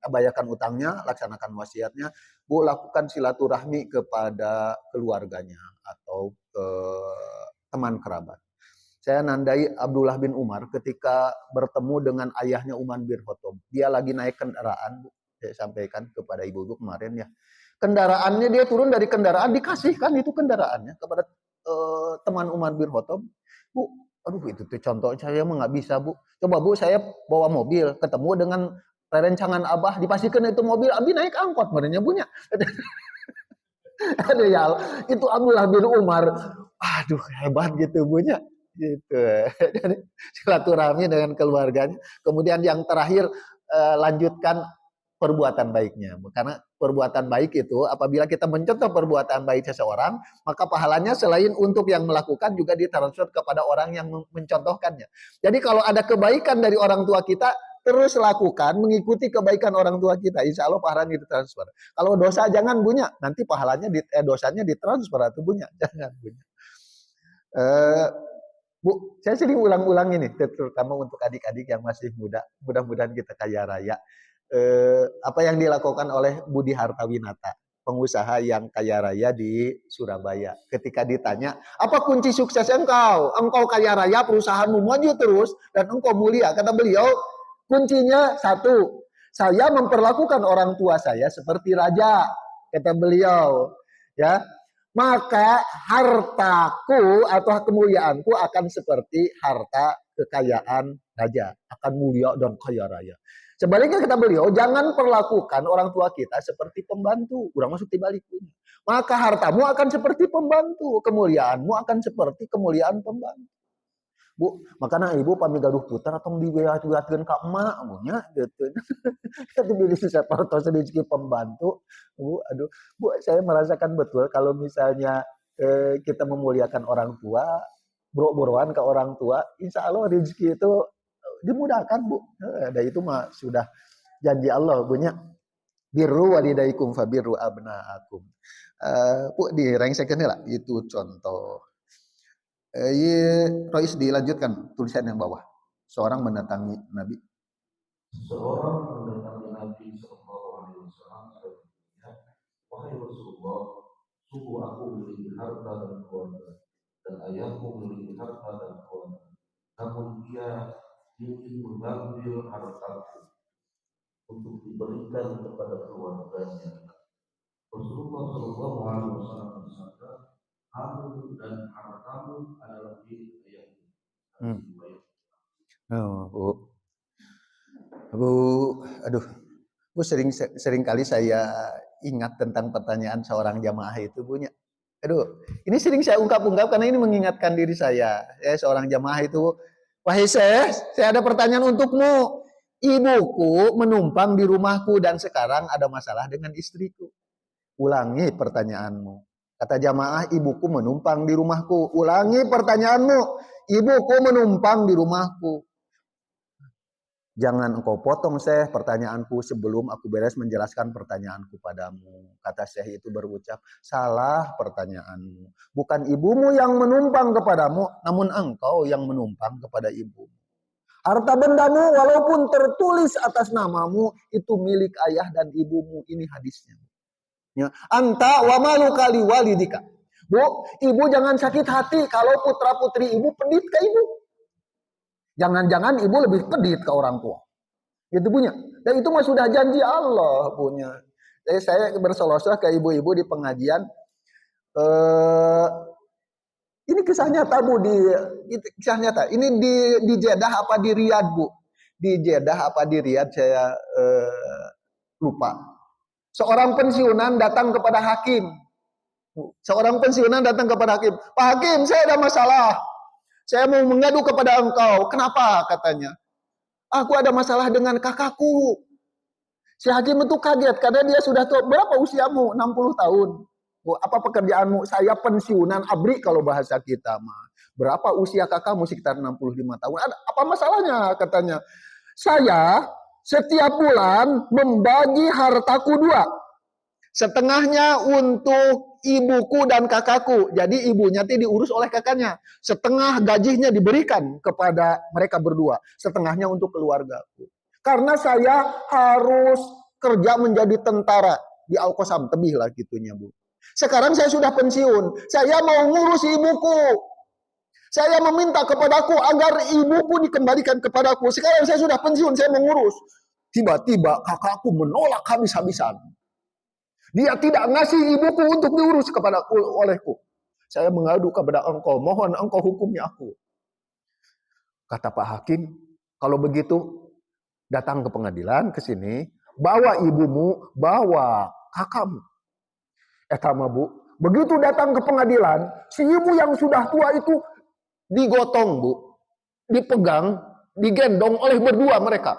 bayarkan utangnya, laksanakan wasiatnya. Bu, lakukan silaturahmi kepada keluarganya atau teman kerabat. Saya nandai Abdullah bin Umar ketika bertemu dengan ayahnya Umar bin Khattab. Dia lagi naik kendaraan, Bu. Saya sampaikan kepada ibu-ibu kemarin ya. Kendaraannya, dia turun dari kendaraan, dikasihkan itu kendaraannya kepada teman Umar bin Khattab. Bu, aduh itu tuh contoh saya mah nggak bisa, Bu. Coba, Bu, saya bawa mobil, ketemu dengan rencangan Abah, dipastikan itu mobil, Abi naik angkot, merenya punya. Ada ya, itu Abdullah bin Umar. Aduh, hebat gitu, punya. Gitu. Jadi silaturahmi dengan keluarganya. Kemudian yang terakhir, lanjutkan perbuatan baiknya. Karena perbuatan baik itu apabila kita mencontoh perbuatan baik seseorang, maka pahalanya selain untuk yang melakukan juga ditransfer kepada orang yang mencontohkannya. Jadi kalau ada kebaikan dari orang tua kita, terus lakukan mengikuti kebaikan orang tua kita, insya Allah pahalanya ditransfer. Kalau dosa jangan, punya, nanti pahalanya dosanya ditransfer atau punya, jangan, punya. Bu, saya sering ulang-ulang ini, terutama untuk adik-adik yang masih muda. Mudah-mudahan kita kaya raya. Apa yang dilakukan oleh Budi Hartawinata, pengusaha yang kaya raya di Surabaya. Ketika ditanya, apa kunci sukses engkau? Engkau kaya raya, perusahaanmu maju terus, dan engkau mulia. Kata beliau, kuncinya satu, saya memperlakukan orang tua saya seperti raja. Kata beliau, ya, maka hartaku atau kemuliaanku akan seperti harta kekayaan raja, akan mulia dan kaya raya. Sebaliknya kata beliau, jangan perlakukan orang tua kita seperti pembantu. Kurang masuk dibaliknya. Maka hartamu akan seperti pembantu, kemuliaanmu akan seperti kemuliaan pembantu. Bu, makanya ibu pami gaduh putar atau diwiat-wiatkeun ka emak punya gitu. Itu pilih separto sedikit pembantu. Bu, aduh, Bu, saya merasakan betul kalau misalnya kita memuliakan orang tua, boro-boroan ke orang tua, insya Allah rezeki itu dimudahkan, Bu. Ada itu mah sudah janji Allah, punya birru walidaikum fabirru abnaakum. Bu, direngsekeun lah itu contoh. Rois dilanjutkan tulisan yang bawah. Seorang mendatangi Nabi. Seorang mendatangi Nabi Sallallahu Alaihi Wasallam berkata, wahai Rasulullah, sungguh aku memiliki harta dan keluarga, dan ayahku memiliki harta dan keluarga. Namun dia ingin mengambil hartaku untuk diberikan kepada keluarganya. Rasulullah Sallallahu Alaihi Wasallam bersabda, kamu dan hartamu adalah milik ayahmu. Oh, Bu, aduh, Bu sering kali saya ingat tentang pertanyaan seorang jamaah itu, Bunya. Aduh, ini sering saya ungkap-ungkap karena ini mengingatkan diri saya. Seorang jamaah itu, wahai saya ada pertanyaan untukmu. Ibuku menumpang di rumahku dan sekarang ada masalah dengan istriku. Ulangi pertanyaanmu. Kata jamaah, ibuku menumpang di rumahku. Ulangi pertanyaanmu. Ibuku menumpang di rumahku. Jangan engkau potong, Syekh, pertanyaanku sebelum aku beres menjelaskan pertanyaanku padamu. Kata Syekh itu berucap, salah pertanyaanmu. Bukan ibumu yang menumpang kepadamu, namun engkau yang menumpang kepada ibumu. Harta bendamu walaupun tertulis atas namamu, itu milik ayah dan ibumu. Ini hadisnya. Ya. Anta wa maluka liwalidika. Bu, ibu jangan sakit hati kalau putra-putri ibu pedit ke ibu. Jangan-jangan ibu lebih pedit ke orang tua. Gitu punya. Dan itu mah sudah janji Allah punya. Jadi saya bersolosah ke ibu-ibu di pengajian. Ini kisah nyata, Bu, kisah nyata. Ini di Jeddah apa di Riyadh, Bu? Di Jeddah apa di Riyadh saya lupa. Seorang pensiunan datang kepada hakim. Seorang pensiunan datang kepada hakim. Pak Hakim, saya ada masalah. Saya mau mengadu kepada engkau. Kenapa? Katanya. Aku ada masalah dengan kakakku. Si hakim itu kaget karena dia sudah tua. Berapa usiamu? 60 tahun. Apa pekerjaanmu? Saya pensiunan abri kalau bahasa kita mah. Berapa usia kakakmu? Sekitar 65 tahun. Apa masalahnya? Katanya. Saya setiap bulan membagi hartaku 2. Setengahnya untuk ibuku dan kakakku. Jadi ibunya diurus oleh kakaknya. Setengah gajinya diberikan kepada mereka berdua. Setengahnya untuk keluargaku. Karena saya harus kerja menjadi tentara di Al-Qasam. Tebih lah gitunya, Bu. Sekarang saya sudah pensiun. Saya mau ngurus ibuku. Saya meminta kepadaku agar ibuku dikembalikan kepadaku. Sekarang saya sudah pensiun, saya mau ngurus. Tiba-tiba kakakku menolak habis-habisan. Dia tidak ngasih ibuku untuk diurus olehku. Saya mengadu kepada engkau, mohon engkau hukumi aku. Kata Pak Hakim, kalau begitu datang ke pengadilan ke sini, bawa ibumu, bawa kakakmu. Etama, Bu, begitu datang ke pengadilan, si ibu yang sudah tua itu digotong, Bu, dipegang, digendong oleh berdua mereka.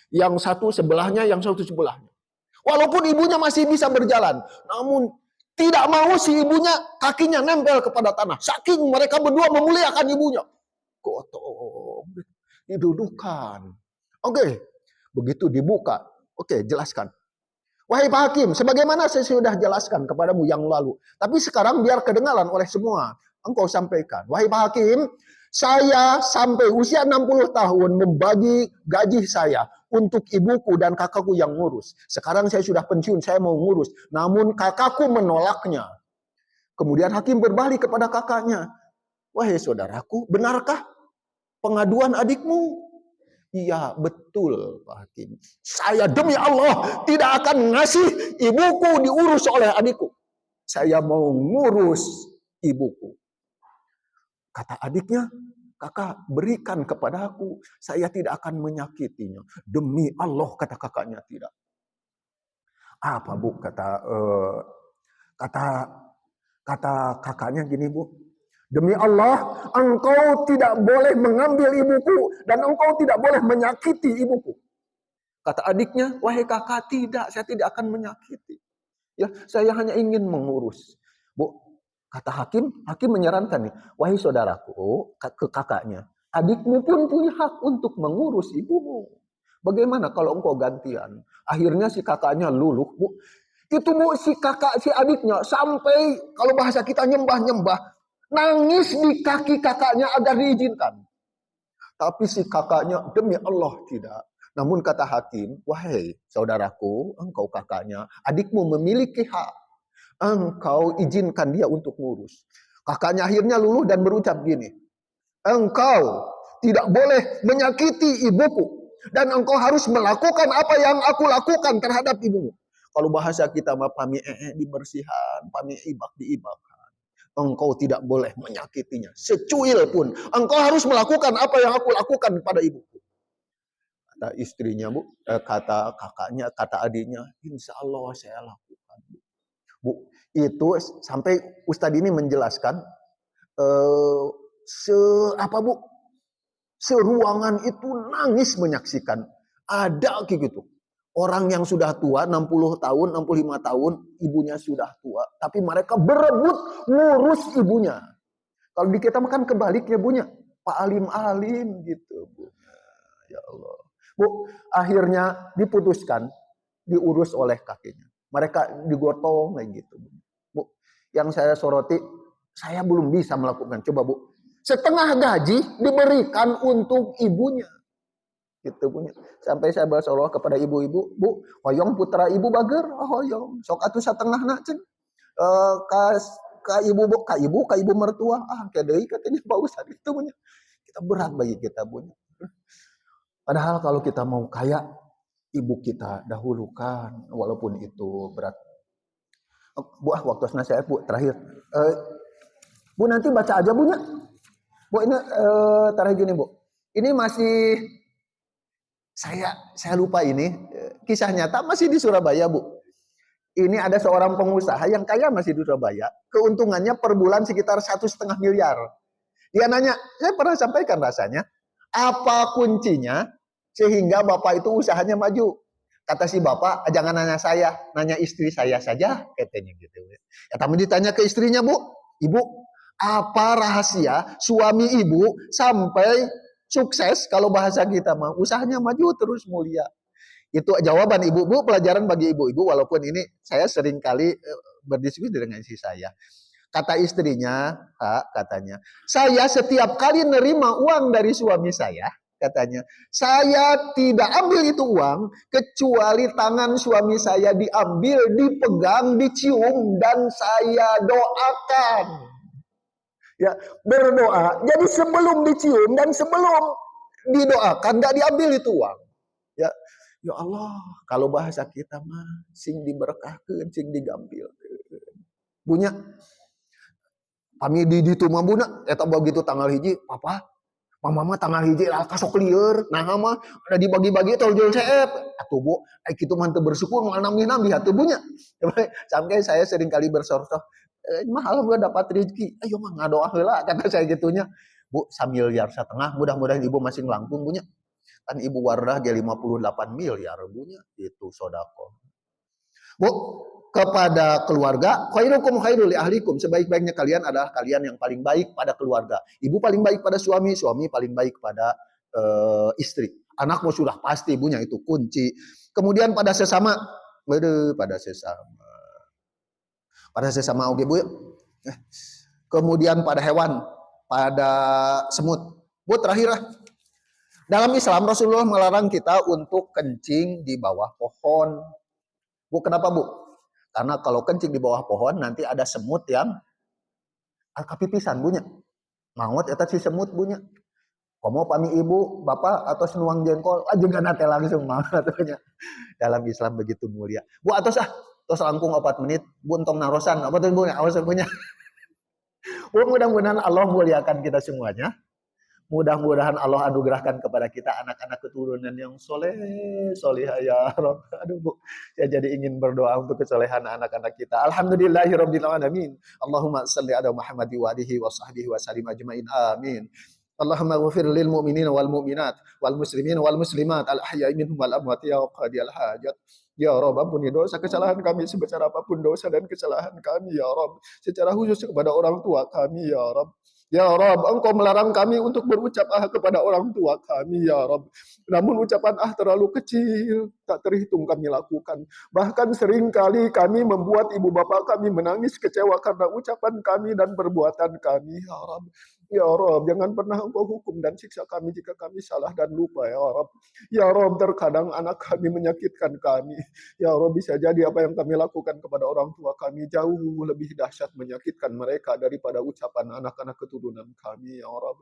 Yang satu sebelahnya, yang satu sebelahnya. Walaupun ibunya masih bisa berjalan, namun tidak mau si ibunya kakinya nempel kepada tanah. Saking mereka berdua memuliakan ibunya. Gotong, didudukan. Oke, begitu dibuka. Oke, jelaskan. Wahai Pak Hakim, sebagaimana saya sudah jelaskan kepadamu yang lalu. Tapi sekarang biar kedengaran oleh semua. Engkau sampaikan. Wahai Pak Hakim, saya sampai usia 60 tahun membagi gaji saya untuk ibuku dan kakakku yang ngurus. Sekarang saya sudah pensiun, saya mau ngurus. Namun kakakku menolaknya. Kemudian hakim berbalik kepada kakaknya. Wahai saudaraku, benarkah pengaduan adikmu? Iya, betul Pak Hakim. Saya demi Allah tidak akan ngasih ibuku diurus oleh adikku. Saya mau ngurus ibuku. Kata adiknya, kakak berikan kepadaku, saya tidak akan menyakitinya. Demi Allah, kata kakaknya, tidak. Apa Bu, kata kakaknya gini Bu, demi Allah, engkau tidak boleh mengambil ibuku dan engkau tidak boleh menyakiti ibuku. Kata adiknya, wahai kakak, tidak, saya tidak akan menyakiti. Ya, saya hanya ingin mengurus. Bu, kata hakim menyarankan nih, wahai saudaraku, ke kakaknya, adikmu pun punya hak untuk mengurus ibumu. Bagaimana kalau engkau gantian? Akhirnya si kakaknya luluh, Bu. Itu Bu, si adiknya sampai kalau bahasa kita nyembah-nyembah, nangis di kaki kakaknya agar diizinkan. Tapi si kakaknya, demi Allah tidak. Namun kata hakim, wahai saudaraku, engkau kakaknya, adikmu memiliki hak. Engkau izinkan dia untuk ngurus. Kakaknya akhirnya luluh dan berucap gini, engkau tidak boleh menyakiti ibuku. Dan engkau harus melakukan apa yang aku lakukan terhadap ibumu. Kalau bahasa kita mah pami dibersihan, pami ibak diibakkan. Engkau tidak boleh menyakitinya secuil pun. Engkau harus melakukan apa yang aku lakukan pada ibuku. Kata istrinya Bu, kata kakaknya, kata adiknya, insya Allah saya lakukan. Bu, itu sampai Ustadz ini menjelaskan, Bu, seruangan itu nangis menyaksikan. Ada kayak gitu. Orang yang sudah tua, 60 tahun, 65 tahun, ibunya sudah tua. Tapi mereka berebut ngurus ibunya. Kalau di kita makan kebaliknya bunya. Pak alim-alim gitu Bu. Ya Allah. Bu, akhirnya diputuskan, diurus oleh kakinya. Mereka digotong kayak gitu. Bu, yang saya soroti, saya belum bisa melakukan. Coba Bu, setengah gaji diberikan untuk ibunya. Gitu punya. Sampai saya bersolawah kepada ibu-ibu, Bu, hoyong putra ibu bager, hoyong. Sok atuh setengah nak cen. Ka ibu mertua, kayak katanya Pak Ustadz itu punya. Kita berat bagi kita punya. Padahal kalau kita mau kaya, ibu kita dahulukan, walaupun itu berat. Bu, waktu nasihat Bu, terakhir. Bu nanti baca aja Bunya. Bu ini terakhir gini Bu. Ini masih saya lupa ini kisah nyata masih di Surabaya Bu. Ini ada seorang pengusaha yang kaya masih di Surabaya. Keuntungannya per bulan sekitar 1,5 miliar. Dia nanya, saya pernah sampaikan rasanya, apa kuncinya sehingga bapak itu usahanya maju? Kata si bapak, jangan nanya saya, nanya istri saya saja, katanya gitu. Ya, tapi ditanya ke istrinya, Bu, ibu, apa rahasia suami ibu sampai sukses? Kalau bahasa kita mah, usahanya maju terus mulia. Itu jawaban ibu, Bu, pelajaran bagi ibu-ibu, walaupun ini saya sering kali berdiskusi dengan istri saya. Kata istrinya, katanya, saya setiap kali nerima uang dari suami saya, katanya, saya tidak ambil itu uang, kecuali tangan suami saya diambil, dipegang, dicium, dan saya doakan. Ya, berdoa. Jadi sebelum dicium dan sebelum didoakan, nggak diambil itu uang. Ya, ya Allah, kalau bahasa kita mah, sing diberkahkan, sing digambil. Punya kami di mah buna eta begitu tanggal hiji papa mama tanggal hiji kasok lieur nah mah ada dibagi-bagi tol jual CF atuh Bu kitu mah teu bersyukur moal nambih-nambih atuh bunya sampai saya sering kali bersorot mahal gua dapat rezeki ayo mah ngadoa heula kata saya gitunya Bu 1,5 miliar mudah-mudahan ibu masih ngelangkung bunya kan ibu wardah ge 58 miliar bunya itu sodako Bu kepada keluarga, khairukum khairul li ahlikum. Sebaik-baiknya kalian adalah kalian yang paling baik pada keluarga. Ibu paling baik pada suami, suami paling baik pada istri. Anakmu sudah pasti ibunya itu kunci. Kemudian pada sesama, pada sesama oke Bu. Kemudian pada hewan, pada semut. Bu terakhir lah. Dalam Islam Rasulullah melarang kita untuk kencing di bawah pohon. Bu kenapa Bu? Karena kalau kencing di bawah pohon nanti ada semut yang kapipisan bunya. Maut eta si semut bunya. Komo pami ibu, bapak atau senuang jengkol, juga nate langsung maut bunya. Dalam Islam begitu mulia. Bu atos tos langkung 4 menit, bu entong narosan, apa tuh bunya, awas bunya. Bu mudah-mudahan Allah muliakan kita semuanya. Mudah-mudahan Allah anugerahkan kepada kita anak-anak keturunan yang soleh, solihah ya Rabb. Aduh Bu, saya jadi ingin berdoa untuk kesolehan anak-anak kita. Alhamdulillahirabbil alamin. Allahumma shalli ala Muhammad wa alihi wa sahbihi wa sallim ajmain. Amin. Allahumma ghfir lil mu'minina wal mu'minat wal muslimin wal muslimat al ahya'i minhum wal amwat ya qadiyal hajat. Ya Rabb, ampuni dosa kesalahan kami sebesar apapun dosa dan kesalahan kami ya Rabb. Secara khusus kepada orang tua kami ya Rabb. Ya Rabb, Engkau melarang kami untuk berucap kepada orang tua kami, ya Rabb. Namun ucapan terlalu kecil, tak terhitung kami lakukan. Bahkan seringkali kami membuat ibu bapak kami menangis kecewa karena ucapan kami dan perbuatan kami, ya Rabb. Ya Rabb, jangan pernah Engkau hukum dan siksa kami jika kami salah dan lupa, ya Rabb. Ya Rabb, terkadang anak kami menyakitkan kami. Ya Rabb, bisa jadi apa yang kami lakukan kepada orang tua kami jauh lebih dahsyat menyakitkan mereka daripada ucapan anak-anak keturunan kami, ya Rabb.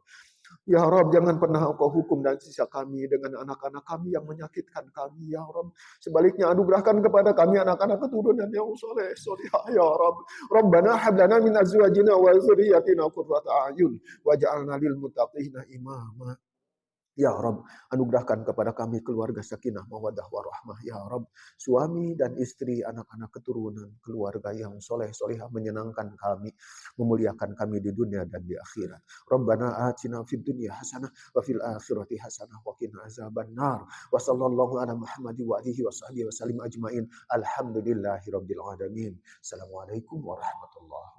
Ya Rabb, jangan pernah Engkau hukum dan siksa kami dengan anak-anak kami yang menyakitkan kami, ya Rabb. Sebaliknya, anugerahkan kepada kami anak-anak keturunan yang soleh, solihah, ya Rabb. Rabbana hablana min azwajina wa dzurriyyatina qurrata a'yun waj'alna lil muttaqina imama. Ya Rabb, anugerahkan kepada kami keluarga sakinah, mawaddah, warahmah. Ya Rabb, suami dan istri, anak-anak keturunan, keluarga yang soleh, solehah, menyenangkan kami, memuliakan kami di dunia dan di akhirat. Rabbana atina fid dunya hasanah, wa fil akhirati hasanah, wa qina azabannar. Wa sallallahu ala Muhammad wa alihi wa sahbihi wa sallim ajmain. Alhamdulillahi rabbil alamin. Assalamualaikum warahmatullahi wabarakatuh.